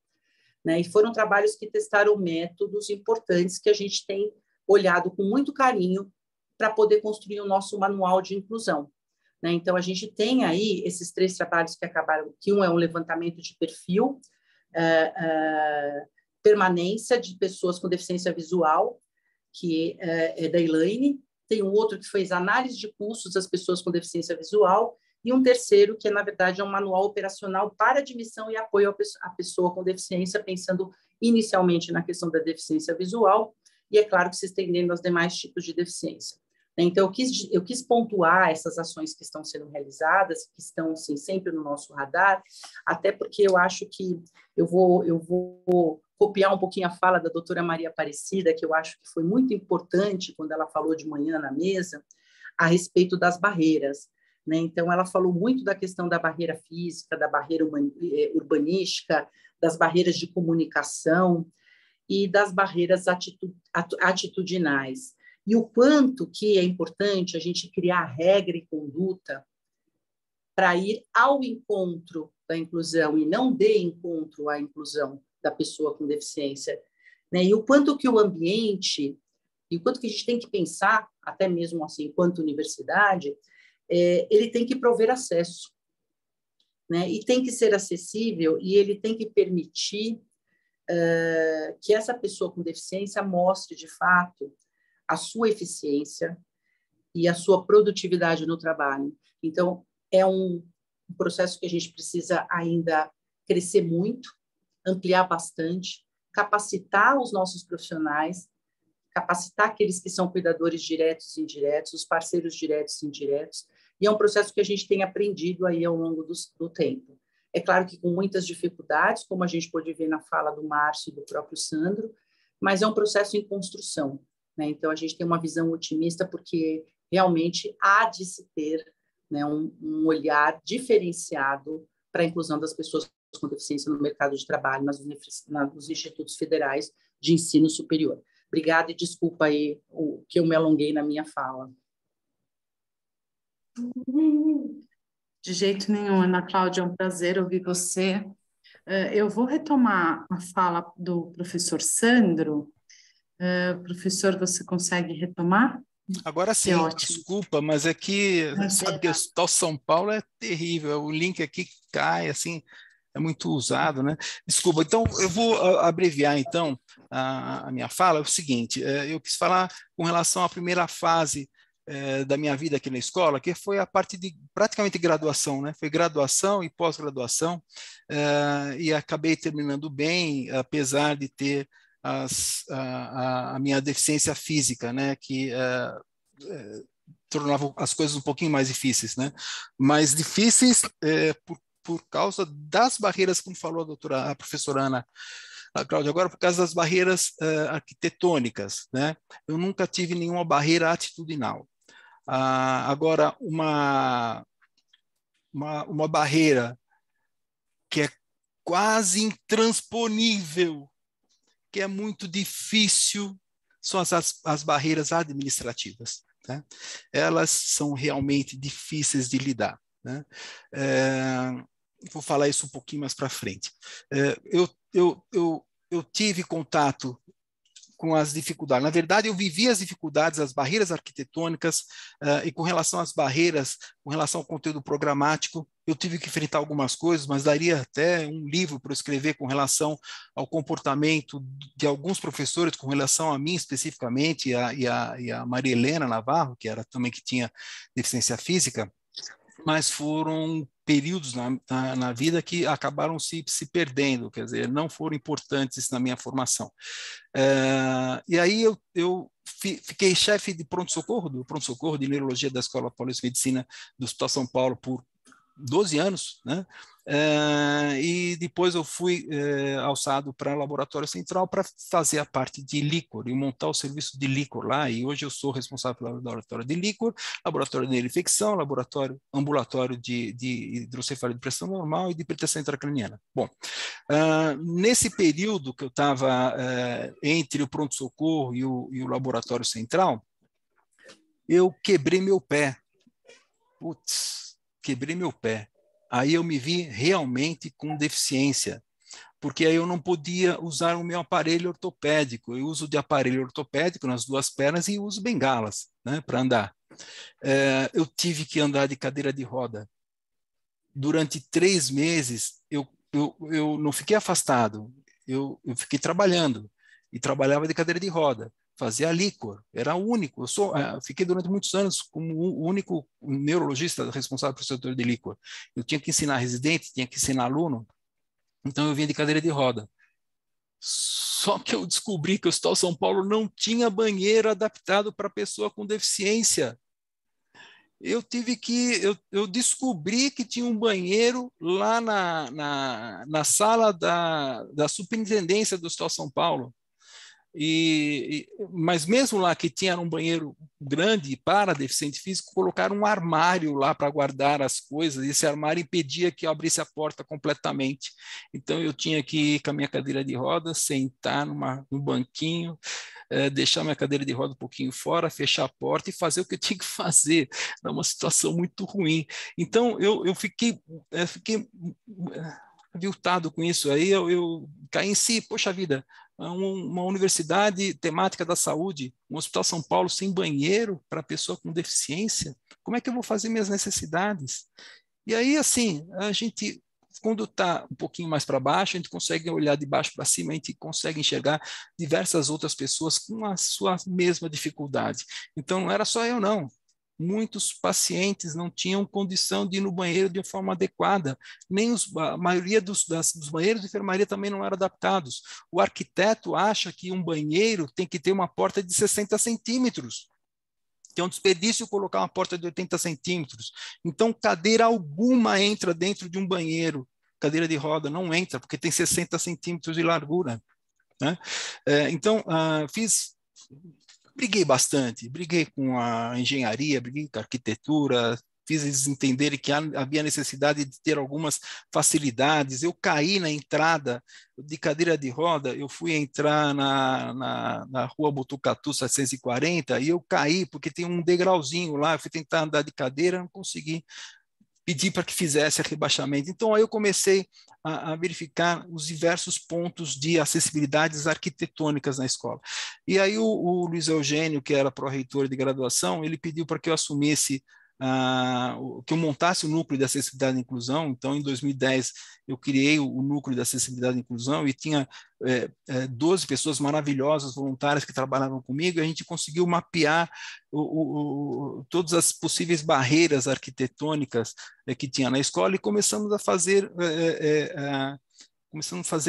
né? E foram trabalhos que testaram métodos importantes que a gente tem olhado com muito carinho para poder construir o nosso manual de inclusão, né? Então, a gente tem aí esses 3 trabalhos que acabaram, que um é um levantamento de perfil, permanência de pessoas com deficiência visual, que é da Elaine, tem um outro que fez análise de custos das pessoas com deficiência visual, e um terceiro que, na verdade, é um manual operacional para admissão e apoio à pessoa com deficiência, pensando inicialmente na questão da deficiência visual, e, é claro, que se estendendo aos demais tipos de deficiência. Então, eu quis pontuar essas ações que estão sendo realizadas, que estão, assim, sempre no nosso radar, até porque eu acho que eu vou copiar um pouquinho a fala da doutora Maria Aparecida, que eu acho que foi muito importante quando ela falou de manhã na mesa, a respeito das barreiras, né? Então, ela falou muito da questão da barreira física, da barreira urbanística, das barreiras de comunicação e das barreiras atitudinais. E o quanto que é importante a gente criar regra e conduta para ir ao encontro da inclusão e não de encontro à inclusão da pessoa com deficiência, né? E o quanto que o ambiente, e o quanto que a gente tem que pensar, até mesmo assim, enquanto universidade, ele tem que prover acesso, né? E tem que ser acessível, e ele tem que permitir que essa pessoa com deficiência mostre, de fato, a sua eficiência e a sua produtividade no trabalho. Então, é um processo que a gente precisa ainda crescer muito, ampliar bastante, capacitar os nossos profissionais, capacitar aqueles que são cuidadores diretos e indiretos, os parceiros diretos e indiretos, e é um processo que a gente tem aprendido aí ao longo do tempo. É claro que com muitas dificuldades, como a gente pôde ver na fala do Márcio e do próprio Sandro, mas é um processo em construção, né? Então, a gente tem uma visão otimista, porque realmente há de se ter, né, um olhar diferenciado para a inclusão das pessoas com deficiência no mercado de trabalho, nos institutos federais de ensino superior. Obrigada e desculpa aí que eu me alonguei na minha fala. De jeito nenhum, Ana Cláudia, é um prazer ouvir você. Eu vou retomar a fala do professor Sandro, Professor, você consegue retomar? Agora sim, desculpa, mas é que sabe que o São Paulo é terrível, o link aqui cai, assim, é muito usado, né? Desculpa, então eu vou abreviar então a minha fala. É o seguinte, eu quis falar com relação à primeira fase da minha vida aqui na escola, que foi a parte de praticamente graduação, né? Foi graduação e pós-graduação, e acabei terminando bem, apesar de ter a minha deficiência física, né? Que tornava as coisas um pouquinho mais difíceis, né? Mais difíceis por causa das barreiras, como falou a professora Ana Cláudia, agora por causa das barreiras arquitetônicas, né? Eu nunca tive nenhuma barreira atitudinal. Agora, uma barreira que é quase intransponível, que é muito difícil, são as barreiras administrativas, né? Elas são realmente difíceis de lidar, né? Vou falar isso um pouquinho mais para frente. Eu tive contato com as dificuldades. Na verdade, eu vivi as dificuldades, as barreiras arquitetônicas, e com relação às barreiras, com relação ao conteúdo programático, eu tive que enfrentar algumas coisas, mas daria até um livro para eu escrever com relação ao comportamento de alguns professores, com relação a mim especificamente, e a Maria Helena Navarro, que era também que tinha deficiência física, mas foram períodos na vida que acabaram se perdendo, quer dizer, não foram importantes na minha formação. E aí eu fiquei chefe de pronto-socorro, do pronto-socorro de neurologia da Escola Paulista de Medicina do Hospital São Paulo por 12 anos, né? E depois eu fui alçado para o laboratório central para fazer a parte de líquor e montar o serviço de líquor lá, e hoje eu sou responsável pelo laboratório de líquor, laboratório de infecção, laboratório ambulatório de hidrocefalia de pressão normal e de hipertensão intracraniana. Bom, nesse período que eu estava entre o pronto-socorro e o laboratório central, eu quebrei meu pé. Putz, quebrei meu pé. Aí eu me vi realmente com deficiência, porque aí eu não podia usar o meu aparelho ortopédico. Eu uso de aparelho ortopédico nas duas pernas e uso bengalas, né, para andar. Eu tive que andar de cadeira de roda. Durante 3 meses, eu não fiquei afastado, eu fiquei trabalhando, e trabalhava de cadeira de roda. Fazia líquor, era o único. Eu fiquei durante muitos anos como o único neurologista responsável pelo setor de líquor. Eu tinha que ensinar residente, tinha que ensinar aluno, então eu vinha de cadeira de roda. Só que eu descobri que o Hospital São Paulo não tinha banheiro adaptado para pessoa com deficiência. Eu descobri que tinha um banheiro lá na sala da superintendência do Hospital São Paulo. Mas mesmo lá que tinha um banheiro grande para deficiente físico, colocaram um armário lá para guardar as coisas, e esse armário impedia que eu abrisse a porta completamente. Então eu tinha que ir com a minha cadeira de rodas, sentar num banquinho, deixar minha cadeira de roda um pouquinho fora, fechar a porta e fazer o que eu tinha que fazer. É uma situação muito ruim. Então eu fiquei aviltado com isso. Aí eu caí em si, poxa vida, uma universidade temática da saúde, um Hospital São Paulo sem banheiro para pessoa com deficiência, como é que eu vou fazer minhas necessidades? E aí, assim, a gente, quando está um pouquinho mais para baixo, a gente consegue olhar de baixo para cima, a gente consegue enxergar diversas outras pessoas com a sua mesma dificuldade. Então, não era só eu, não. Muitos pacientes não tinham condição de ir no banheiro de forma adequada, nem a maioria dos banheiros de enfermaria também não eram adaptados. O arquiteto acha que um banheiro tem que ter uma porta de 60 centímetros, que é um desperdício colocar uma porta de 80 centímetros. Então, cadeira alguma entra dentro de um banheiro, cadeira de roda não entra, porque tem 60 centímetros de largura, né? Então, briguei bastante, briguei com a engenharia, briguei com a arquitetura, fiz eles entenderem que havia necessidade de ter algumas facilidades. Eu caí na entrada de cadeira de roda, eu fui entrar na rua Botucatu 740 e eu caí porque tem um degrauzinho lá, eu fui tentar andar de cadeira, não consegui. pedi para que fizesse rebaixamento. Então, aí eu comecei a verificar os diversos pontos de acessibilidades arquitetônicas na escola. E aí o Luiz Eugênio, que era pró-reitor de graduação, ele pediu para que eu assumisse, que eu montasse o núcleo de acessibilidade e inclusão. Então, em 2010, eu criei o núcleo de acessibilidade e inclusão e tinha 12 pessoas maravilhosas, voluntárias, que trabalhavam comigo, e a gente conseguiu mapear todas as possíveis barreiras arquitetônicas que tinha na escola, e começamos a fazer,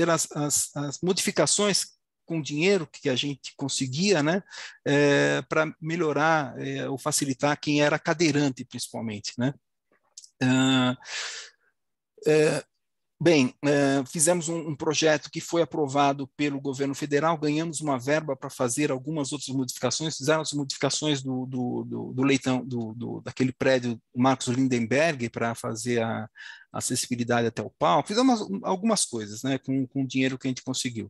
as modificações com dinheiro que a gente conseguia, né, para melhorar ou facilitar quem era cadeirante, principalmente, né. Bem, fizemos um projeto que foi aprovado pelo governo federal, ganhamos uma verba para fazer algumas outras modificações, fizemos modificações do leitão, daquele prédio Marcos Lindenberg, para fazer a acessibilidade até o palco, fizemos algumas coisas, né, com o dinheiro que a gente conseguiu.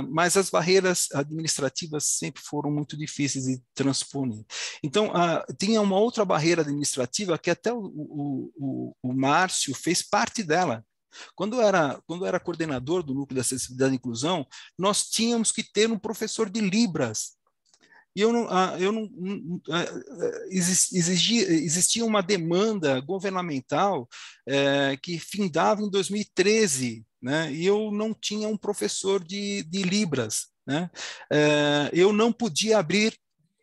Mas as barreiras administrativas sempre foram muito difíceis de transponer. Então, tinha uma outra barreira administrativa que até o Márcio fez parte dela. Quando eu era coordenador do Núcleo de Acessibilidade e Inclusão, nós tínhamos que ter um professor de Libras. E existia uma demanda governamental que findava em 2013, né? E eu não tinha um professor de Libras, né? Eu não podia abrir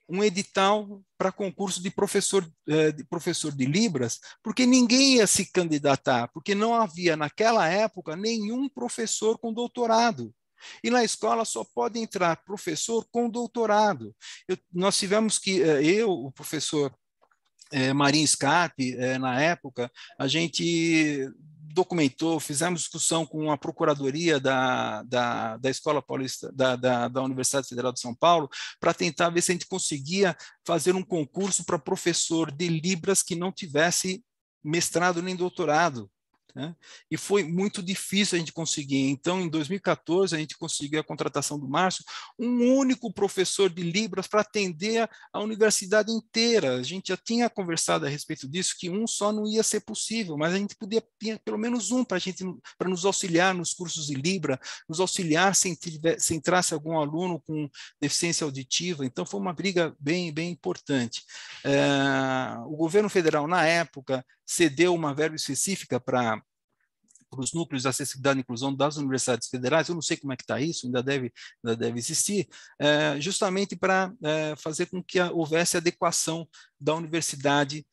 um edital para concurso de professor de Libras, porque ninguém ia se candidatar, porque não havia naquela época nenhum professor com doutorado. E na escola só pode entrar professor com doutorado. Nós tivemos que, o professor Marinho Scarpe, na época, a gente documentou, fizemos discussão com a Procuradoria da Escola Paulista, da Universidade Federal de São Paulo, para tentar ver se a gente conseguia fazer um concurso para professor de Libras que não tivesse mestrado nem doutorado, né? E foi muito difícil a gente conseguir. Então, em 2014, a gente conseguiu a contratação do Márcio, um único professor de Libras para atender a universidade inteira. A gente já tinha conversado a respeito disso, que um só não ia ser possível, mas a gente podia ter pelo menos um para nos auxiliar nos cursos de Libra, nos auxiliar se entrasse algum aluno com deficiência auditiva. Então, foi uma briga bem, bem importante. O governo federal, na época, cedeu uma verba específica para os núcleos de acessibilidade e inclusão das universidades federais. Eu não sei como é que está isso, ainda deve existir, justamente para fazer com que houvesse adequação da universidade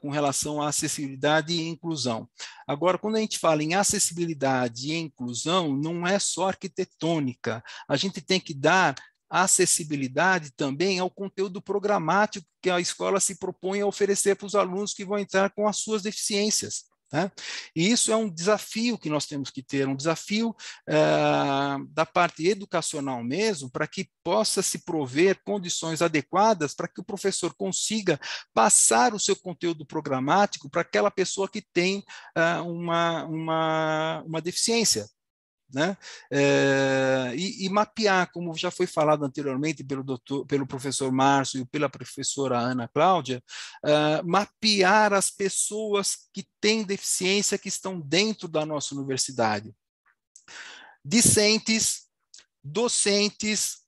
com relação à acessibilidade e inclusão. Agora, quando a gente fala em acessibilidade e inclusão, não é só arquitetônica, a gente tem que dar acessibilidade também ao conteúdo programático que a escola se propõe a oferecer para os alunos que vão entrar com as suas deficiências, né? E isso é um desafio que nós temos que ter, um desafio da parte educacional mesmo, para que possa se prover condições adequadas para que o professor consiga passar o seu conteúdo programático para aquela pessoa que tem uma deficiência, né? E mapear, como já foi falado anteriormente pelo professor Márcio e pela professora Ana Cláudia, mapear as pessoas que têm deficiência que estão dentro da nossa universidade. Discentes, docentes,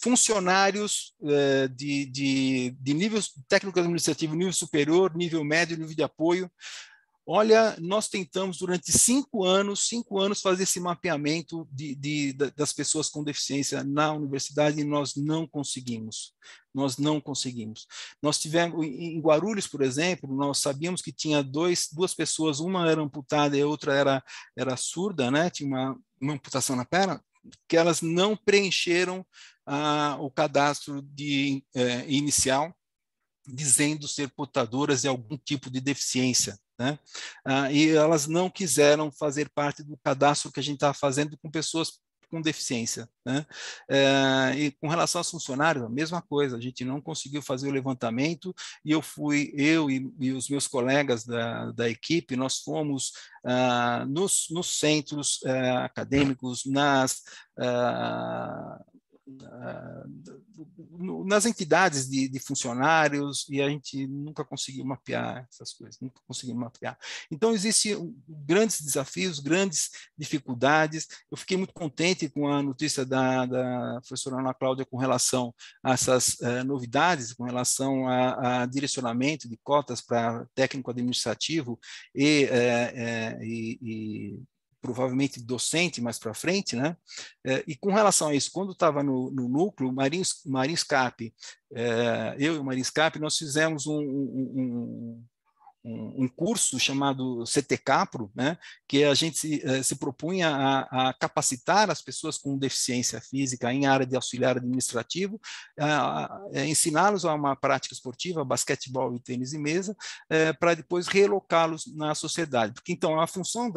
funcionários de nível técnico-administrativo, nível superior, nível médio, nível de apoio. Olha, nós tentamos durante 5 anos fazer esse mapeamento das pessoas com deficiência na universidade e nós não conseguimos. Nós tivemos, em Guarulhos, por exemplo, nós sabíamos que tinha duas pessoas, uma era amputada e a outra era surda, né? Tinha uma amputação na perna, que elas não preencheram o cadastro inicial, dizendo ser portadoras de algum tipo de deficiência, né? E elas não quiseram fazer parte do cadastro que a gente estava fazendo com pessoas com deficiência, né? E com relação aos funcionários, a mesma coisa, a gente não conseguiu fazer o levantamento e eu e os meus colegas da equipe, nós fomos nos centros acadêmicos, nas entidades de funcionários, e a gente nunca conseguiu mapear essas coisas, nunca conseguimos mapear. Então, existem grandes desafios, grandes dificuldades. Eu fiquei muito contente com a notícia da professora Ana Cláudia com relação a essas novidades, com relação a direcionamento de cotas para técnico administrativo e provavelmente docente mais para frente, né? E com relação a isso, quando estava no núcleo, Marinscap, eu e o Marinscap, nós fizemos um curso chamado CTCapro, né, que a gente se propunha a capacitar as pessoas com deficiência física em área de auxiliar administrativo, ensiná-los a uma prática esportiva, basquetebol e tênis de mesa, para depois relocá-los na sociedade. Porque, então, a função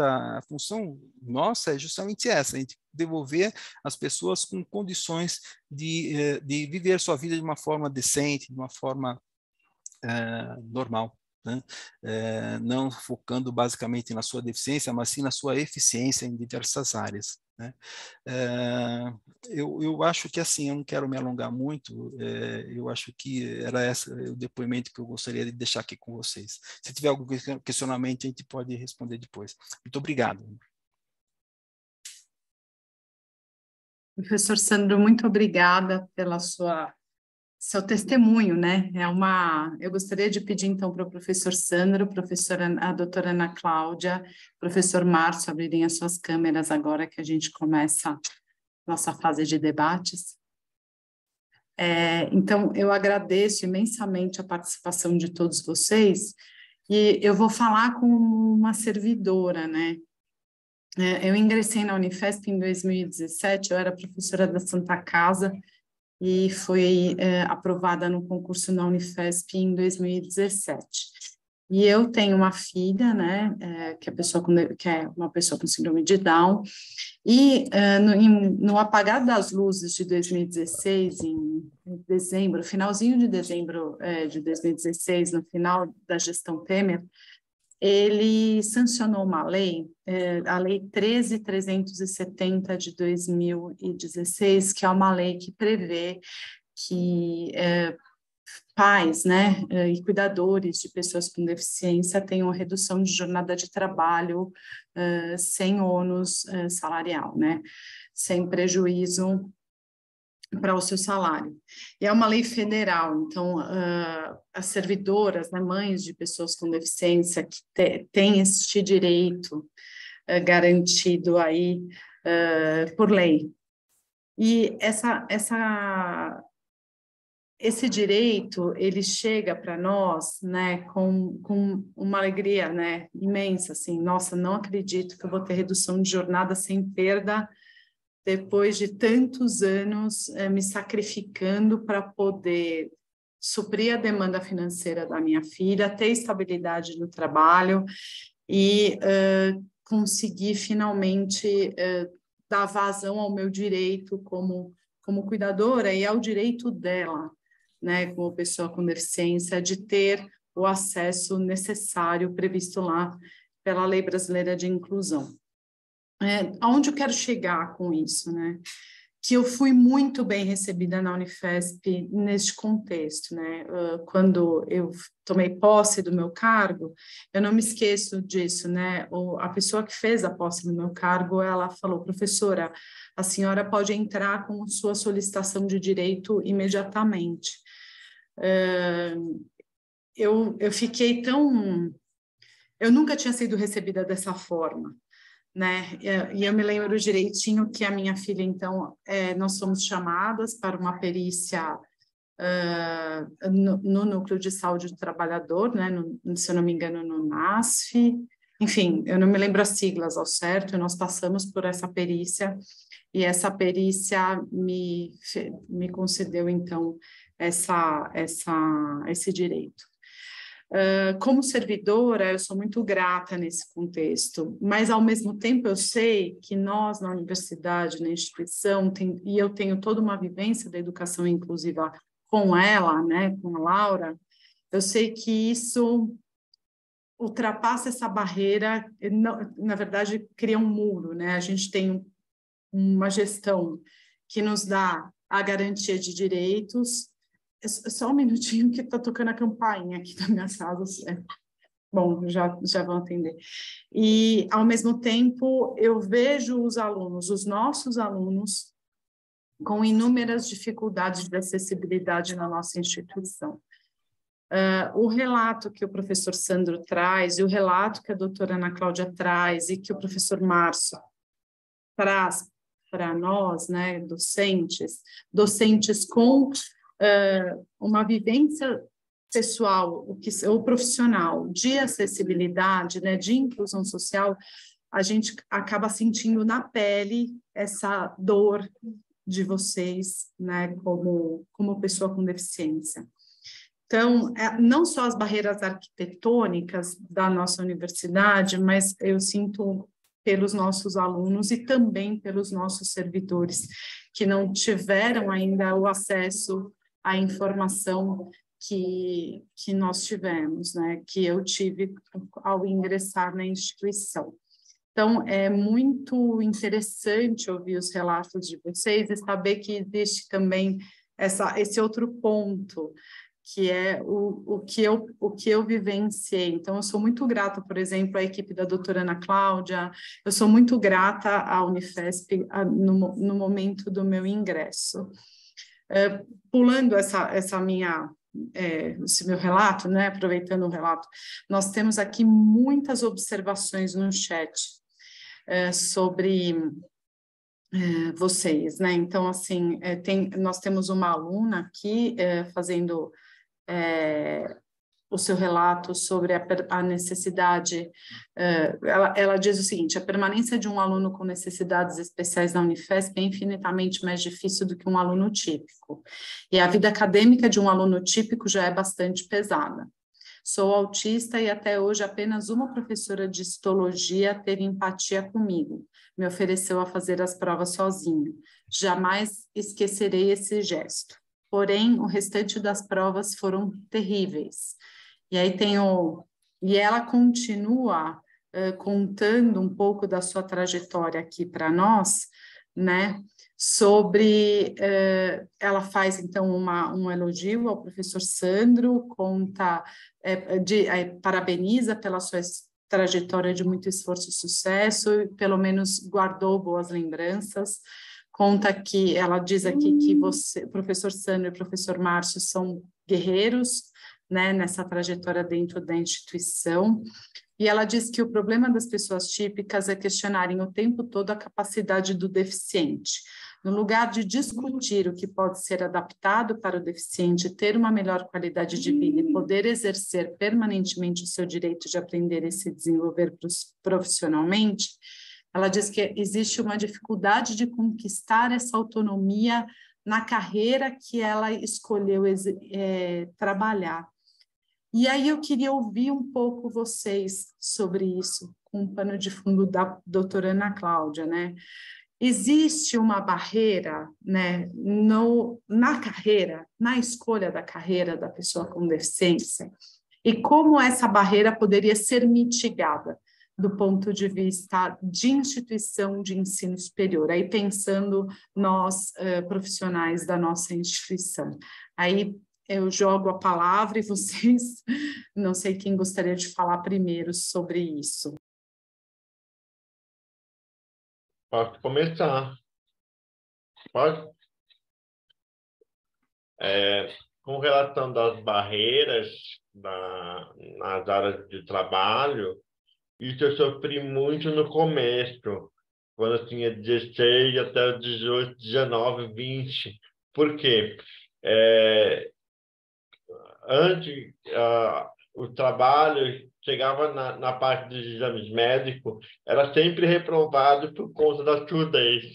nossa é justamente essa, a gente devolver as pessoas com condições de viver sua vida de uma forma decente, de uma forma normal. Né? Não focando basicamente na sua deficiência, mas sim na sua eficiência em diversas áreas. Né? Eu acho que assim, eu não quero me alongar muito, eu acho que era esse o depoimento que eu gostaria de deixar aqui com vocês. Se tiver algum questionamento, a gente pode responder depois. Muito obrigado. Professor Sandro, muito obrigada pela seu testemunho, né? Eu gostaria de pedir, então, para o professor Sandro, a doutora Ana Cláudia, professor Márcio, abrirem as suas câmeras agora que a gente começa nossa fase de debates. Então, eu agradeço imensamente a participação de todos vocês e eu vou falar com uma servidora, né? Eu ingressei na Unifesp em 2017, eu era professora da Santa Casa, e fui aprovada no concurso na Unifesp em 2017. E eu tenho uma filha, né, que é uma pessoa com síndrome de Down, e no apagar das luzes de 2016, em dezembro, finalzinho de dezembro de 2016, no final da gestão Temer, ele sancionou uma lei, a Lei 13.370 de 2016, que é uma lei que prevê que pais, né, e cuidadores de pessoas com deficiência tenham redução de jornada de trabalho sem ônus salarial, né, sem prejuízo para o seu salário. E é uma lei federal, então as servidoras, né, mães de pessoas com deficiência que têm este direito garantido aí por lei. E esse direito, ele chega para nós, né, com uma alegria, né, imensa, assim, nossa, não acredito que eu vou ter redução de jornada sem perda depois de tantos anos me sacrificando para poder suprir a demanda financeira da minha filha, ter estabilidade no trabalho e conseguir finalmente dar vazão ao meu direito como cuidadora e ao direito dela, né, como pessoa com deficiência, de ter o acesso necessário previsto lá pela Lei Brasileira de Inclusão. Aonde eu quero chegar com isso, né? Que eu fui muito bem recebida na Unifesp neste contexto, né? Quando eu tomei posse do meu cargo, eu não me esqueço disso, né? A pessoa que fez a posse do meu cargo, ela falou, professora, a senhora pode entrar com sua solicitação de direito imediatamente. Eu fiquei tão... Eu nunca tinha sido recebida dessa forma, né? E eu me lembro direitinho que a minha filha, então, nós fomos chamadas para uma perícia no Núcleo de Saúde do Trabalhador, né? Se eu não me engano, no NASF, enfim, eu não me lembro as siglas ao certo, nós passamos por essa perícia, e essa perícia me concedeu, então, esse direito. Como servidora, eu sou muito grata nesse contexto, mas, ao mesmo tempo, eu sei que nós, na universidade, na instituição, e eu tenho toda uma vivência da educação inclusiva com ela, né, com a Laura, eu sei que isso ultrapassa essa barreira, na verdade, cria um muro, né? A gente tem uma gestão que nos dá a garantia de direitos. Só um minutinho que está tocando a campainha aqui na minha casa. Bom, já vão atender. E, ao mesmo tempo, eu vejo os alunos, os nossos alunos, com inúmeras dificuldades de acessibilidade na nossa instituição. O relato que o professor Sandro traz, e o relato que a doutora Ana Cláudia traz, e que o professor Márcio traz para nós, né, docentes com uma vivência pessoal, ou profissional, de acessibilidade, né, de inclusão social, a gente acaba sentindo na pele essa dor de vocês, né, como pessoa com deficiência. Então, não só as barreiras arquitetônicas da nossa universidade, mas eu sinto pelos nossos alunos e também pelos nossos servidores, que não tiveram ainda o acesso à informação que nós tivemos, né, que eu tive ao ingressar na instituição. Então, é muito interessante ouvir os relatos de vocês e saber que existe também esse outro ponto, que é o que eu vivenciei. Então, eu sou muito grata, por exemplo, à equipe da doutora Ana Cláudia, eu sou muito grata à Unifesp no momento do meu ingresso. Pulando esse meu relato, né, aproveitando o relato, nós temos aqui muitas observações no chat sobre vocês, né? Então, assim, nós temos uma aluna aqui fazendo o seu relato sobre a necessidade, ela diz o seguinte: a permanência de um aluno com necessidades especiais na Unifesp é infinitamente mais difícil do que um aluno típico, e a vida acadêmica de um aluno típico já é bastante pesada. Sou autista e até hoje apenas uma professora de histologia teve empatia comigo, me ofereceu a fazer as provas sozinho. Jamais esquecerei esse gesto. Porém, o restante das provas foram terríveis. E aí e ela continua contando um pouco da sua trajetória aqui para nós, né? Sobre, ela faz então um elogio ao professor Sandro, parabeniza pela sua trajetória de muito esforço e sucesso, e pelo menos guardou boas lembranças. Conta que ela diz aqui que o professor Sandro e o professor Márcio são guerreiros, né, nessa trajetória dentro da instituição. E ela diz que o problema das pessoas típicas é questionarem o tempo todo a capacidade do deficiente. No lugar de discutir o que pode ser adaptado para o deficiente ter uma melhor qualidade de vida e poder exercer permanentemente o seu direito de aprender e se desenvolver profissionalmente, ela diz que existe uma dificuldade de conquistar essa autonomia na carreira que ela escolheu trabalhar. E aí eu queria ouvir um pouco vocês sobre isso, com o pano de fundo da doutora Ana Cláudia, né? Existe uma barreira, né, na carreira, na escolha da carreira da pessoa com deficiência, e como essa barreira poderia ser mitigada do ponto de vista de instituição de ensino superior, aí pensando nós, profissionais da nossa instituição. Aí eu jogo a palavra e vocês, não sei quem gostaria de falar primeiro sobre isso. Posso começar. Pode? Com relação das barreiras nas áreas de trabalho, isso eu sofri muito no começo, quando eu tinha 16 até 18, 19, 20. Por quê? Antes, o trabalho chegava na parte dos exames médicos, era sempre reprovado por conta da surdez.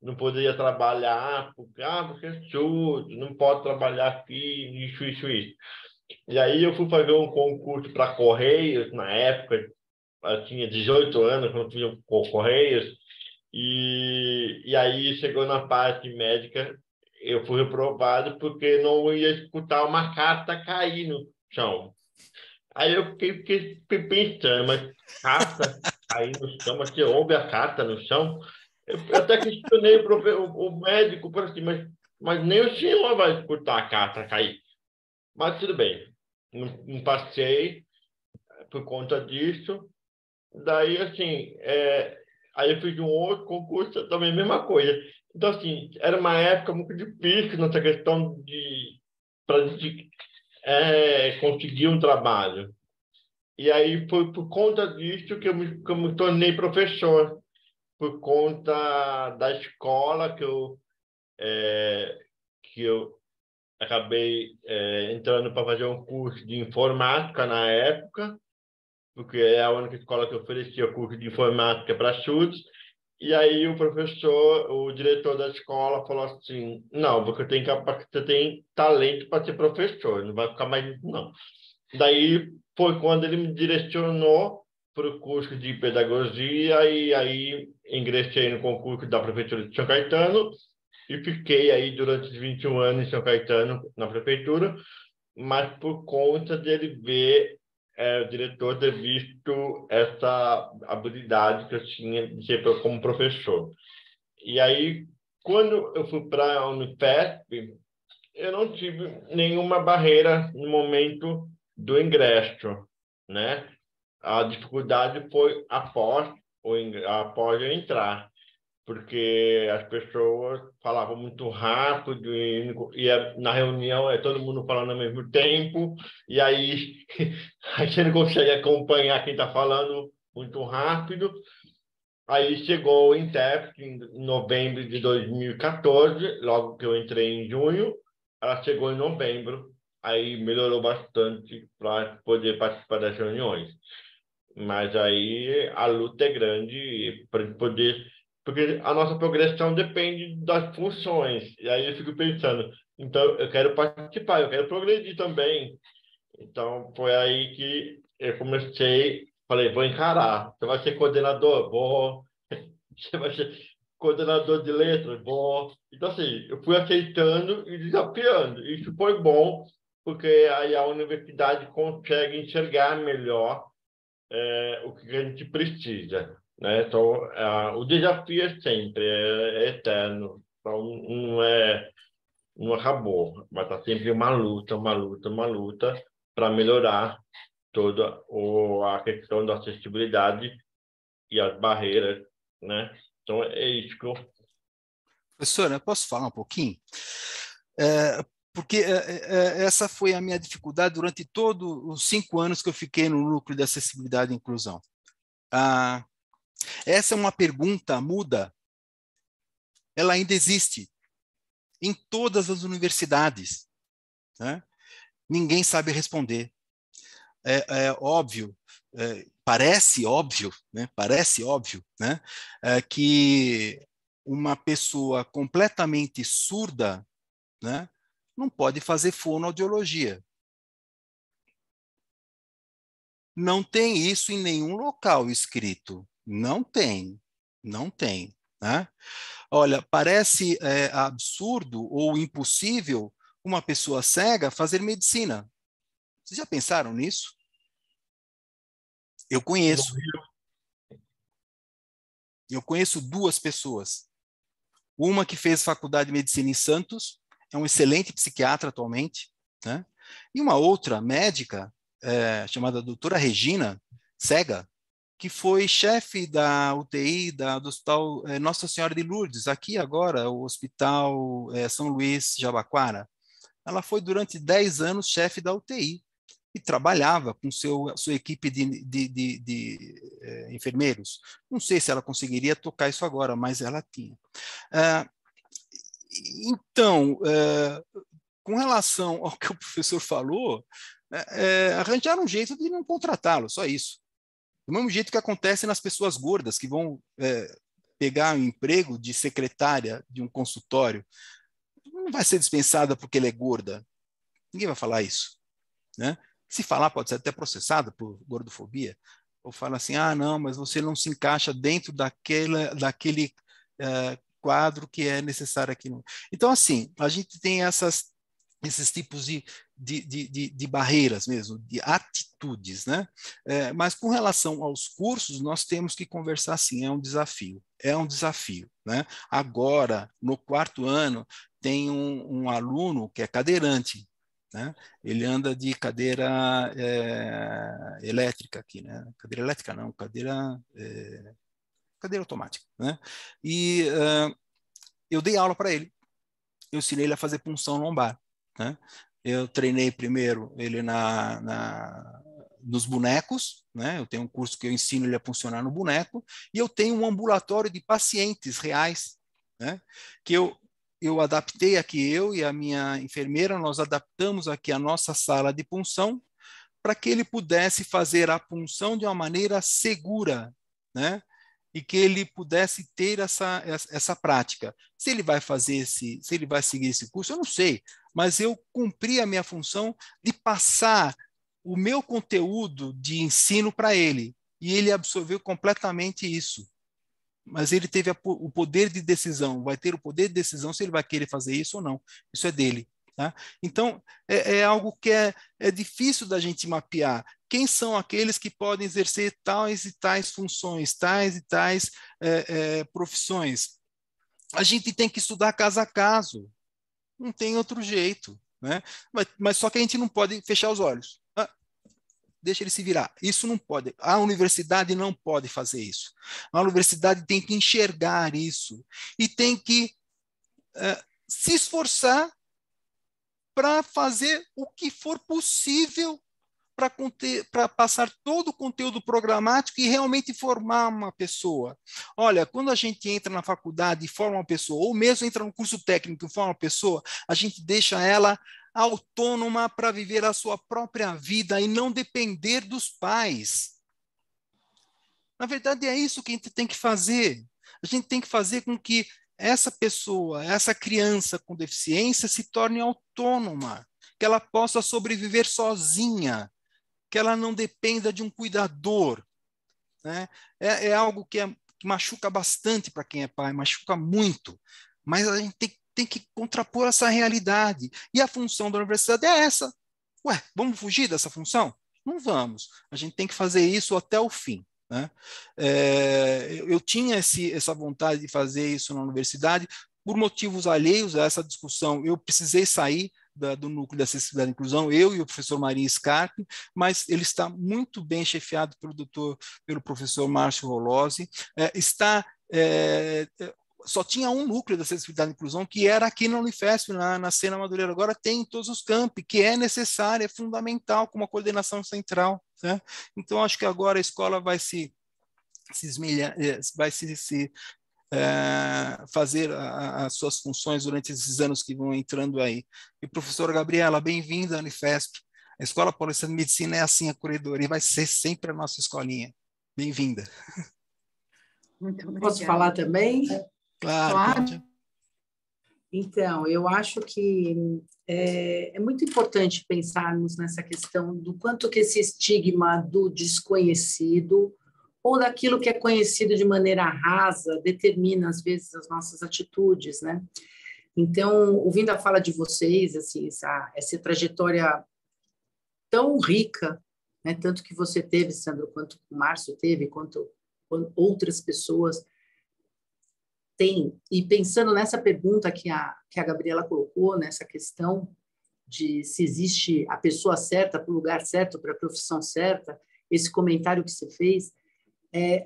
Não poderia trabalhar, porque é surdo, não pode trabalhar aqui, isso. E aí eu fui fazer um concurso para Correios, na época, eu tinha 18 anos, quando tinha Correios, e aí chegou na parte médica, eu fui reprovado porque não ia escutar uma carta cair no chão. Aí eu fiquei pensando, mas carta cair no chão, você ouve a carta no chão? Eu até questionei o médico, por assim, mas mas nem o senhor vai escutar a carta cair. Mas tudo bem, não passei por conta disso. Daí, assim, aí eu fiz um outro concurso, também a mesma coisa. Então, assim, era uma época muito difícil nessa questão de conseguir um trabalho. E aí foi por conta disso que eu me tornei professor, por conta da escola que eu acabei entrando para fazer um curso de informática na época, porque é a única escola que oferecia curso de informática para surdos. E aí o diretor da escola falou assim, não, você tem talento para ser professor, não vai ficar mais isso, não. Daí foi quando ele me direcionou para o curso de pedagogia e aí ingressei no concurso da Prefeitura de São Caetano e fiquei aí durante os 21 anos em São Caetano, na prefeitura, mas por conta dele ver, o diretor ter visto essa habilidade que eu tinha de ser como professor. E aí, quando eu fui para a Unifesp, eu não tive nenhuma barreira no momento do ingresso, né? A dificuldade foi após eu entrar, porque as pessoas falavam muito rápido na reunião todo mundo falando ao mesmo tempo, e aí a gente não consegue acompanhar quem está falando muito rápido. Aí chegou o Intef em novembro de 2014, logo que eu entrei em junho, ela chegou em novembro, aí melhorou bastante para poder participar das reuniões. Mas aí a luta é grande para poder, porque a nossa progressão depende das funções. E aí eu fico pensando, então eu quero participar, eu quero progredir também. Então foi aí que eu comecei, falei, vou encarar. Você vai ser coordenador? Vou. Você vai ser coordenador de letras? Vou. Então assim, eu fui aceitando e desafiando. Isso foi bom, porque aí a universidade consegue enxergar melhor o que a gente precisa, né? Então, o desafio é sempre, é eterno. Então, não acabou, mas está sempre uma luta, uma luta, uma luta para melhorar toda a questão da acessibilidade e as barreiras, né? Então, é isso que eu... Professora, eu posso falar um pouquinho? Porque essa foi a minha dificuldade durante todos os 5 anos que eu fiquei no núcleo de acessibilidade e inclusão. Essa é uma pergunta muda, ela ainda existe em todas as universidades, né? Ninguém sabe responder. É óbvio, parece óbvio, né? Parece óbvio, né? Que uma pessoa completamente surda, né, não pode fazer fonoaudiologia. Não tem isso em nenhum local escrito. Não tem, não tem. Né? Olha, parece absurdo ou impossível uma pessoa cega fazer medicina. Vocês já pensaram nisso? Eu conheço. Eu conheço 2 pessoas. Uma que fez faculdade de medicina em Santos, é um excelente psiquiatra atualmente, né? E uma outra médica, chamada doutora Regina, cega, que foi chefe da UTI do Hospital Nossa Senhora de Lourdes, aqui agora, o Hospital São Luís Jabaquara. Ela foi durante 10 anos chefe da UTI e trabalhava com sua equipe de enfermeiros. Não sei se ela conseguiria tocar isso agora, mas ela tinha. Então, com relação ao que o professor falou, arranjaram um jeito de não contratá-lo, só isso. Do mesmo jeito que acontece nas pessoas gordas, que vão pegar um emprego de secretária de um consultório. Não vai ser dispensada porque ela é gorda. Ninguém vai falar isso. Né? Se falar, pode ser até processada por gordofobia. Ou fala assim, não, mas você não se encaixa dentro daquele quadro que é necessário aqui. Então, assim, a gente tem esses tipos de barreiras mesmo, de atitudes, né? Mas com relação aos cursos, nós temos que conversar sim, é um desafio, né? Agora, no 4º ano, tem um aluno que é cadeirante, né? Ele anda de cadeira elétrica aqui, né? Cadeira elétrica não, cadeira automática, né? E eu dei aula para ele. Eu ensinei ele a fazer punção lombar, né? Eu treinei primeiro ele nos bonecos, né? Eu tenho um curso que eu ensino ele a funcionar no boneco, e eu tenho um ambulatório de pacientes reais, né? Que eu adaptei aqui, eu e a minha enfermeira, nós adaptamos aqui a nossa sala de punção para que ele pudesse fazer a punção de uma maneira segura, né? E que ele pudesse ter essa prática. Se ele vai se ele vai seguir esse curso, eu não sei, mas eu cumpri a minha função de passar o meu conteúdo de ensino para ele, e ele absorveu completamente isso. Mas ele teve o poder de decisão, vai ter o poder de decisão se ele vai querer fazer isso ou não. Isso é dele. Tá? Então, é algo que é difícil da gente mapear. Quem são aqueles que podem exercer tais e tais funções, tais e tais profissões? A gente tem que estudar caso a caso. Não tem outro jeito. Né? Mas só que a gente não pode fechar os olhos. Deixa ele se virar. Isso não pode. A universidade não pode fazer isso. A universidade tem que enxergar isso e tem que se esforçar para fazer o que for possível para passar todo o conteúdo programático e realmente formar uma pessoa. Olha, quando a gente entra na faculdade e forma uma pessoa, ou mesmo entra no curso técnico e forma uma pessoa, a gente deixa ela autônoma para viver a sua própria vida e não depender dos pais. Na verdade, é isso que a gente tem que fazer. A gente tem que fazer com que essa pessoa, essa criança com deficiência se torne autônoma, que ela possa sobreviver sozinha, que ela não dependa de um cuidador. Né? É algo que machuca bastante para quem é pai, machuca muito, mas a gente tem que contrapor essa realidade. E a função da universidade é essa. Ué, vamos fugir dessa função? Não vamos. A gente tem que fazer isso até o fim. Né? Eu tinha essa vontade de fazer isso na universidade, por motivos alheios a essa discussão. Eu precisei sair do núcleo de acessibilidade e inclusão, eu e o professor Marinho Scarpe, mas ele está muito bem chefiado pelo professor Márcio Rolozzi, só tinha um núcleo de acessibilidade e inclusão, que era aqui na Unifesp, na Sena Madureira. Agora tem em todos os campi, que é necessário, é fundamental, com uma coordenação central. Né? Então, acho que agora a escola vai fazer as suas funções durante esses anos que vão entrando aí. E, professora Gabriela, bem-vinda à Unifesp. A Escola Paulista de Medicina é assim, acolhedora, e vai ser sempre a nossa escolinha. Bem-vinda. Muito obrigada. Posso falar também? Claro. Pode. Então, eu acho que é muito importante pensarmos nessa questão do quanto que esse estigma do desconhecido ou daquilo que é conhecido de maneira rasa determina, às vezes, as nossas atitudes, né? Então, ouvindo a fala de vocês, assim, essa trajetória tão rica, né? Tanto que você teve, Sandro, quanto o Márcio teve, quanto outras pessoas têm. E pensando nessa pergunta que a Gabriela colocou, nessa questão de se existe a pessoa certa para o lugar certo, para a profissão certa, esse comentário que você fez,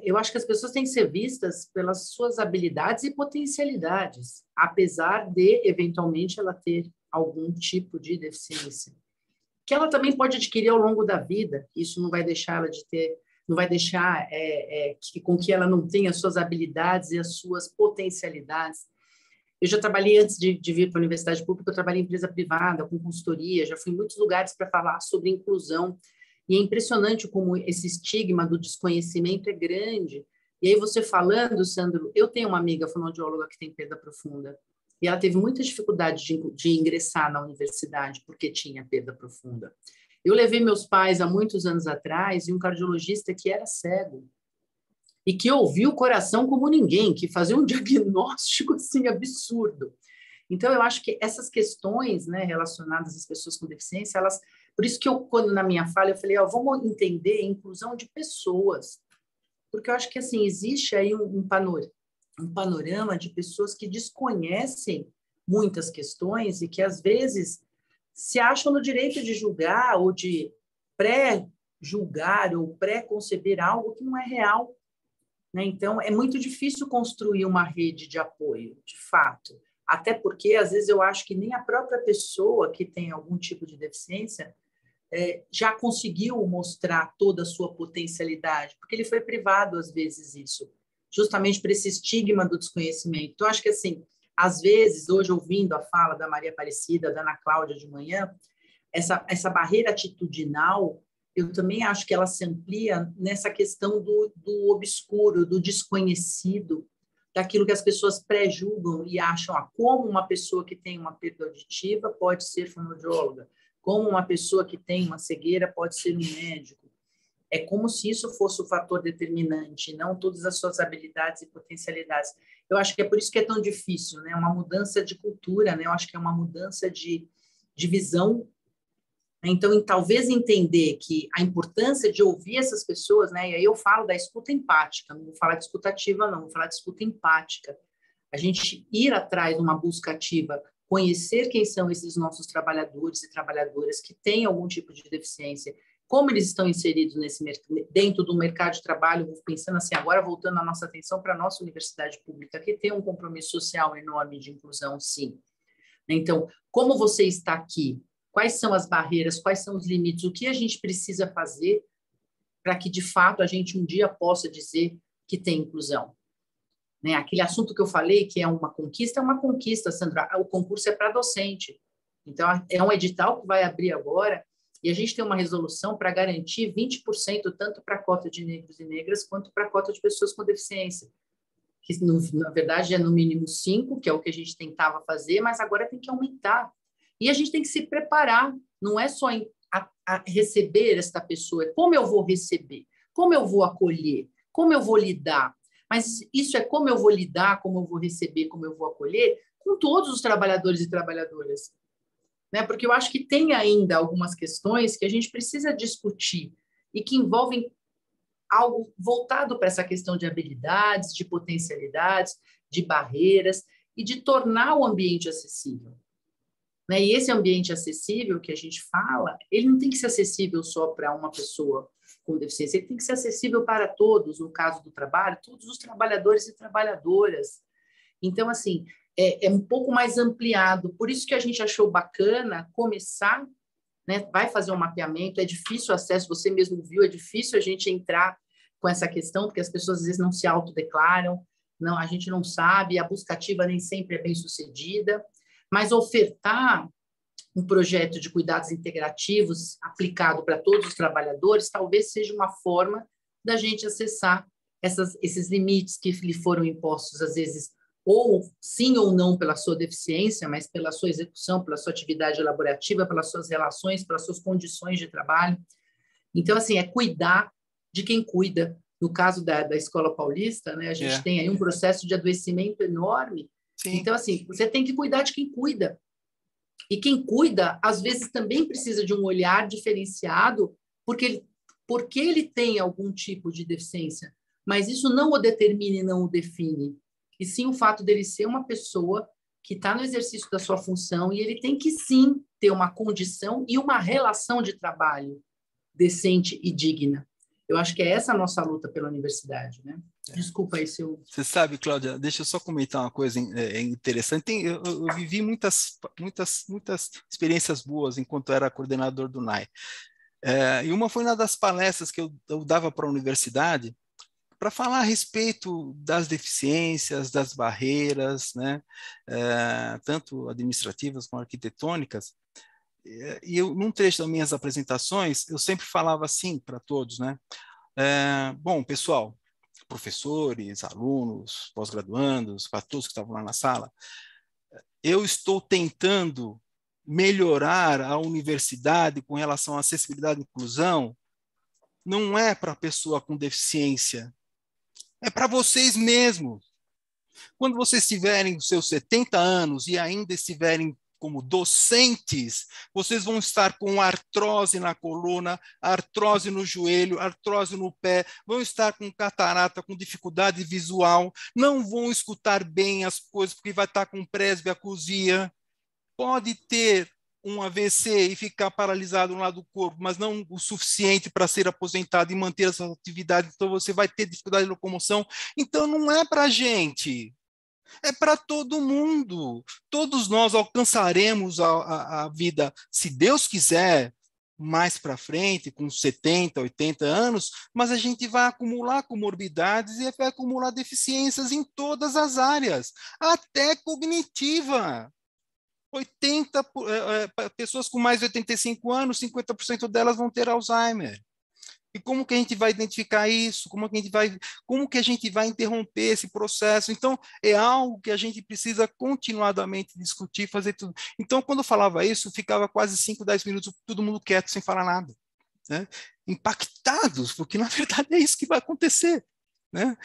eu acho que as pessoas têm que ser vistas pelas suas habilidades e potencialidades, apesar de, eventualmente, ela ter algum tipo de deficiência, que ela também pode adquirir ao longo da vida. Isso não vai deixar ela de ter, não vai deixar com que ela não tenha as suas habilidades e as suas potencialidades. Eu já trabalhei, antes de vir para a universidade pública, eu trabalhei em empresa privada, com consultoria, já fui em muitos lugares para falar sobre inclusão. E é impressionante como esse estigma do desconhecimento é grande. E aí você falando, Sandro, eu tenho uma amiga fonoaudióloga que tem perda profunda, e ela teve muita dificuldade de ingressar na universidade porque tinha perda profunda. Eu levei meus pais há muitos anos atrás e um cardiologista que era cego e que ouvia o coração como ninguém, que fazia um diagnóstico assim absurdo. Então, eu acho que essas questões, né, relacionadas às pessoas com deficiência, por isso que quando na minha fala, eu falei, vamos entender a inclusão de pessoas, porque eu acho que, assim, existe aí um panorama de pessoas que desconhecem muitas questões e que, às vezes, se acham no direito de julgar ou de pré-julgar ou pré-conceber algo que não é real, né? Então, é muito difícil construir uma rede de apoio, de fato. Até porque, às vezes, eu acho que nem a própria pessoa que tem algum tipo de deficiência já conseguiu mostrar toda a sua potencialidade, porque ele foi privado, às vezes, isso, justamente por esse estigma do desconhecimento. Então, acho que, assim, às vezes, hoje, ouvindo a fala da Maria Aparecida, da Ana Cláudia de manhã, essa barreira atitudinal, eu também acho que ela se amplia nessa questão do obscuro, do desconhecido, daquilo que as pessoas pré-julgam e acham como uma pessoa que tem uma perda auditiva pode ser fonoaudióloga, como uma pessoa que tem uma cegueira pode ser um médico. É como se isso fosse o fator determinante, não todas as suas habilidades e potencialidades. Eu acho que é por isso que é tão difícil, né? Uma mudança de cultura, né? Eu acho que é uma mudança de visão. Então, talvez entender que a importância de ouvir essas pessoas, né? E aí eu falo da escuta empática, não vou falar de escuta ativa, não, vou falar de escuta empática. A gente ir atrás de uma busca ativa, conhecer quem são esses nossos trabalhadores e trabalhadoras que têm algum tipo de deficiência, como eles estão inseridos dentro do mercado de trabalho, pensando assim, agora voltando a nossa atenção para a nossa universidade pública, que tem um compromisso social enorme de inclusão, sim. Então, como você está aqui? Quais são as barreiras? Quais são os limites? O que a gente precisa fazer para que, de fato, a gente um dia possa dizer que tem inclusão? Né? Aquele assunto que eu falei, que é uma conquista, Sandra. O concurso é para docente. Então, é um edital que vai abrir agora e a gente tem uma resolução para garantir 20% tanto para a cota de negros e negras quanto para a cota de pessoas com deficiência. Que, na verdade, é no mínimo 5%, que é o que a gente tentava fazer, mas agora tem que aumentar. E a gente tem que se preparar, não é só a receber esta pessoa, é como eu vou receber, como eu vou acolher, como eu vou lidar. Mas isso é como eu vou lidar, como eu vou receber, como eu vou acolher, com todos os trabalhadores e trabalhadoras. Né? Porque eu acho que tem ainda algumas questões que a gente precisa discutir e que envolvem algo voltado para essa questão de habilidades, de potencialidades, de barreiras e de tornar o ambiente acessível. Né? E esse ambiente acessível que a gente fala, ele não tem que ser acessível só para uma pessoa com deficiência, ele tem que ser acessível para todos, no caso do trabalho, todos os trabalhadores e trabalhadoras. Então, assim, é um pouco mais ampliado, por isso que a gente achou bacana começar, né? Vai fazer um mapeamento, é difícil o acesso, você mesmo viu, é difícil a gente entrar com essa questão, porque as pessoas às vezes não se autodeclaram, não, a gente não sabe, a busca ativa nem sempre é bem sucedida, mas ofertar um projeto de cuidados integrativos aplicado para todos os trabalhadores talvez seja uma forma da gente acessar esses limites que lhe foram impostos, às vezes, ou sim ou não pela sua deficiência, mas pela sua execução, pela sua atividade elaborativa, pelas suas relações, pelas suas condições de trabalho. Então, assim, é cuidar de quem cuida. No caso da Escola Paulista, né, a gente tem aí um processo de adoecimento enorme. Sim. Então, assim, você tem que cuidar de quem cuida. E quem cuida, às vezes, também precisa de um olhar diferenciado, porque ele tem algum tipo de deficiência. Mas isso não o determina e não o define. E sim o fato dele ser uma pessoa que está no exercício da sua função e ele tem que, sim, ter uma condição e uma relação de trabalho decente e digna. Eu acho que é essa a nossa luta pela universidade, né? Desculpa aí se eu... Você sabe, Cláudia, deixa eu só comentar uma coisa interessante. Eu vivi muitas experiências boas enquanto era coordenador do NAI. E uma foi uma das palestras que eu dava para a universidade para falar a respeito das deficiências, das barreiras, né? Tanto administrativas como arquitetônicas. E eu, num trecho das minhas apresentações, eu sempre falava assim para todos, né? Bom, pessoal, professores, alunos, pós-graduandos, para todos que estavam lá na sala, eu estou tentando melhorar a universidade com relação à acessibilidade e inclusão, não é para a pessoa com deficiência, é para vocês mesmos. Quando vocês tiverem os seus 70 anos e ainda estiverem como docentes, vocês vão estar com artrose na coluna, artrose no joelho, artrose no pé, vão estar com catarata, com dificuldade visual, não vão escutar bem as coisas, porque vai estar com presbiacusia, pode ter um AVC e ficar paralisado no lado do corpo, mas não o suficiente para ser aposentado e manter essa atividade, então você vai ter dificuldade de locomoção. Então não é para a gente, é para todo mundo. Todos nós alcançaremos a vida, se Deus quiser, mais para frente, com 70, 80 anos, mas a gente vai acumular comorbidades e vai acumular deficiências em todas as áreas, até cognitiva. 80 pessoas com mais de 85 anos, 50% delas vão ter Alzheimer. E como que a gente vai identificar isso? Como que a gente vai interromper esse processo? Então, é algo que a gente precisa continuadamente discutir, fazer tudo. Então, quando eu falava isso, ficava quase 5, 10 minutos, todo mundo quieto, sem falar nada, né? Impactados, porque, na verdade, é isso que vai acontecer, né?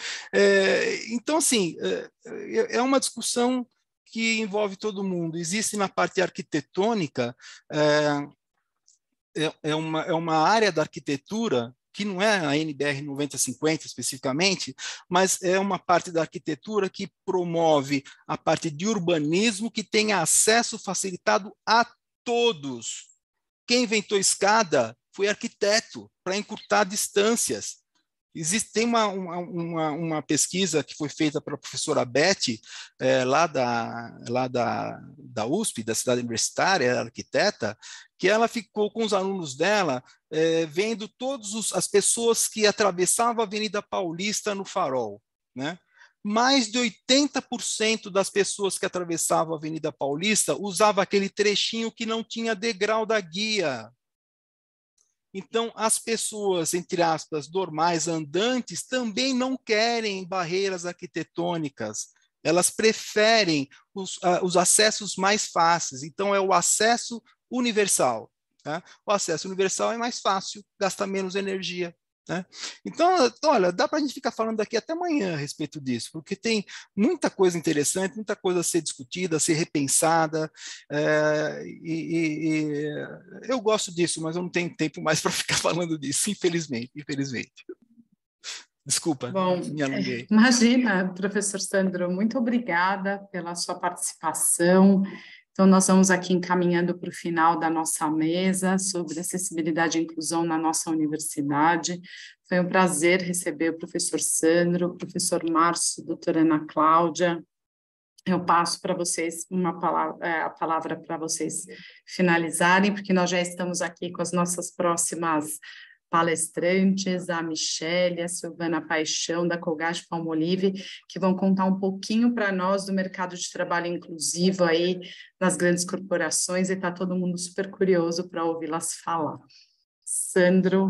Então, assim, é uma discussão que envolve todo mundo. Existe na parte arquitetônica, é uma área da arquitetura que não é a NBR 9050 especificamente, mas é uma parte da arquitetura que promove a parte de urbanismo que tenha acesso facilitado a todos. Quem inventou escada foi arquiteto, para encurtar distâncias. Tem uma pesquisa que foi feita pela professora Beth, lá da USP, da cidade universitária, ela é arquiteta, que ela ficou com os alunos dela vendo todas as pessoas que atravessavam a Avenida Paulista no farol, né? Mais de 80% das pessoas que atravessavam a Avenida Paulista usavam aquele trechinho que não tinha degrau da guia. Então, as pessoas, entre aspas, normais, andantes, também não querem barreiras arquitetônicas. Elas preferem os acessos mais fáceis. Então, é o acesso universal, tá? O acesso universal é mais fácil, gasta menos energia, né? Então, olha, dá para a gente ficar falando daqui até amanhã a respeito disso, porque tem muita coisa interessante, muita coisa a ser discutida, a ser repensada, eu gosto disso, mas eu não tenho tempo mais para ficar falando disso, infelizmente. Desculpa, Bom, me alonguei. Imagina, professor Sandro, muito obrigada pela sua participação. Então, nós vamos aqui encaminhando para o final da nossa mesa sobre acessibilidade e inclusão na nossa universidade. Foi um prazer receber o professor Sandro, o professor Márcio, a doutora Ana Cláudia. Eu passo para vocês a palavra para vocês finalizarem, porque nós já estamos aqui com as nossas próximas palestrantes, a Michele, a Silvana Paixão, da Colgate-Palmolive, que vão contar um pouquinho para nós do mercado de trabalho inclusivo aí nas grandes corporações, e está todo mundo super curioso para ouvi-las falar. Sandro.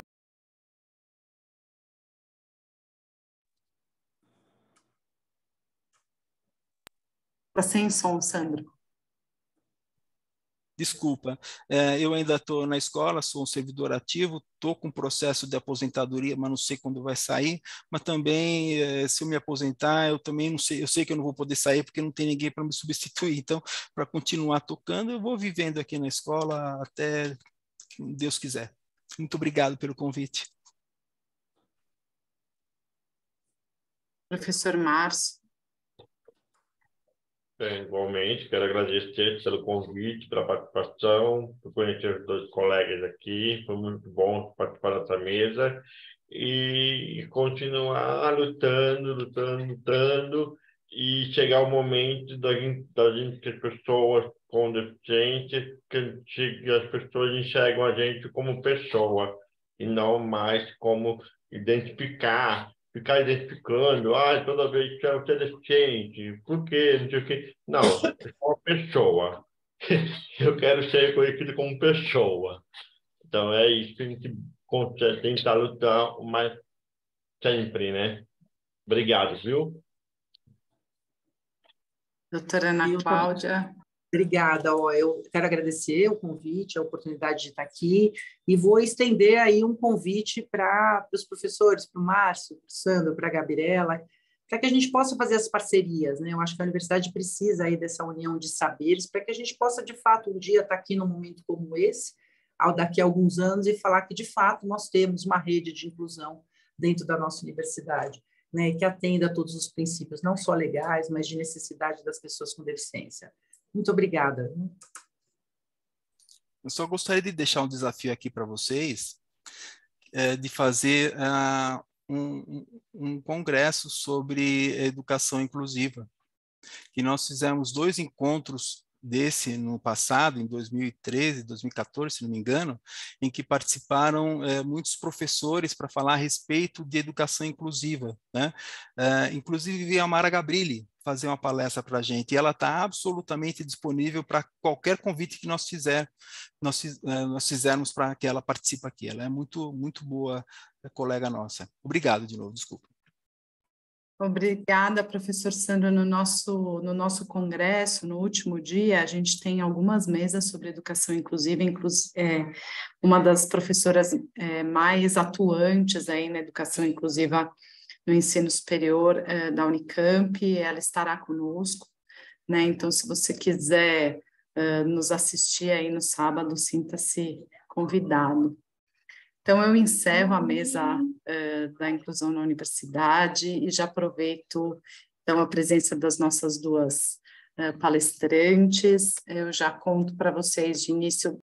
Está sem som, Sandro. Desculpa, eu ainda estou na escola, sou um servidor ativo, estou com processo de aposentadoria, mas não sei quando vai sair, mas também, se eu me aposentar, eu também não sei, eu sei que eu não vou poder sair porque não tem ninguém para me substituir, então, para continuar tocando, eu vou vivendo aqui na escola até que Deus quiser. Muito obrigado pelo convite. Professor Márcio. Igualmente, quero agradecer pelo convite, pela participação, por conhecer os dois colegas aqui, foi muito bom participar dessa mesa e continuar lutando, e chegar o momento da gente que as pessoas com deficiência, que as pessoas enxergam a gente como pessoa e não mais como ficar identificando, toda vez que você é deficiente, por quê? Não sei o quê. Não, eu sou uma pessoa. Eu quero ser reconhecido como pessoa. Então, é isso que a gente consegue tentar lutar, mas sempre, né? Obrigado, viu? Doutora Ana Cláudia. Obrigada. Eu quero agradecer o convite, a oportunidade de estar aqui, e vou estender aí um convite para os professores, para o Márcio, para o Sandro, para a Gabriela, para que a gente possa fazer as parcerias, né? Eu acho que a universidade precisa aí dessa união de saberes para que a gente possa, de fato, um dia estar aqui num momento como esse, daqui a alguns anos, e falar que, de fato, nós temos uma rede de inclusão dentro da nossa universidade, né? Que atenda a todos os princípios, não só legais, mas de necessidade das pessoas com deficiência. Muito obrigada. Eu só gostaria de deixar um desafio aqui para vocês, de fazer um congresso sobre educação inclusiva, que nós fizemos 2 encontros desse no passado, em 2013, 2014, se não me engano, em que participaram muitos professores para falar a respeito de educação inclusiva, né? Inclusive veio a Mara Gabrilli fazer uma palestra para a gente, e ela está absolutamente disponível para qualquer convite que nós fizermos para que ela participe aqui. Ela é muito, muito boa colega nossa. Obrigado de novo, desculpa. Obrigada, professor Sandro. No nosso congresso, no último dia, a gente tem algumas mesas sobre educação inclusiva, uma das professoras mais atuantes aí na educação inclusiva no ensino superior da Unicamp, ela estará conosco, né? Então, se você quiser nos assistir aí no sábado, sinta-se convidado. Então, eu encerro a mesa da inclusão na universidade e já aproveito, então, a presença das nossas 2 palestrantes. Eu já conto para vocês de início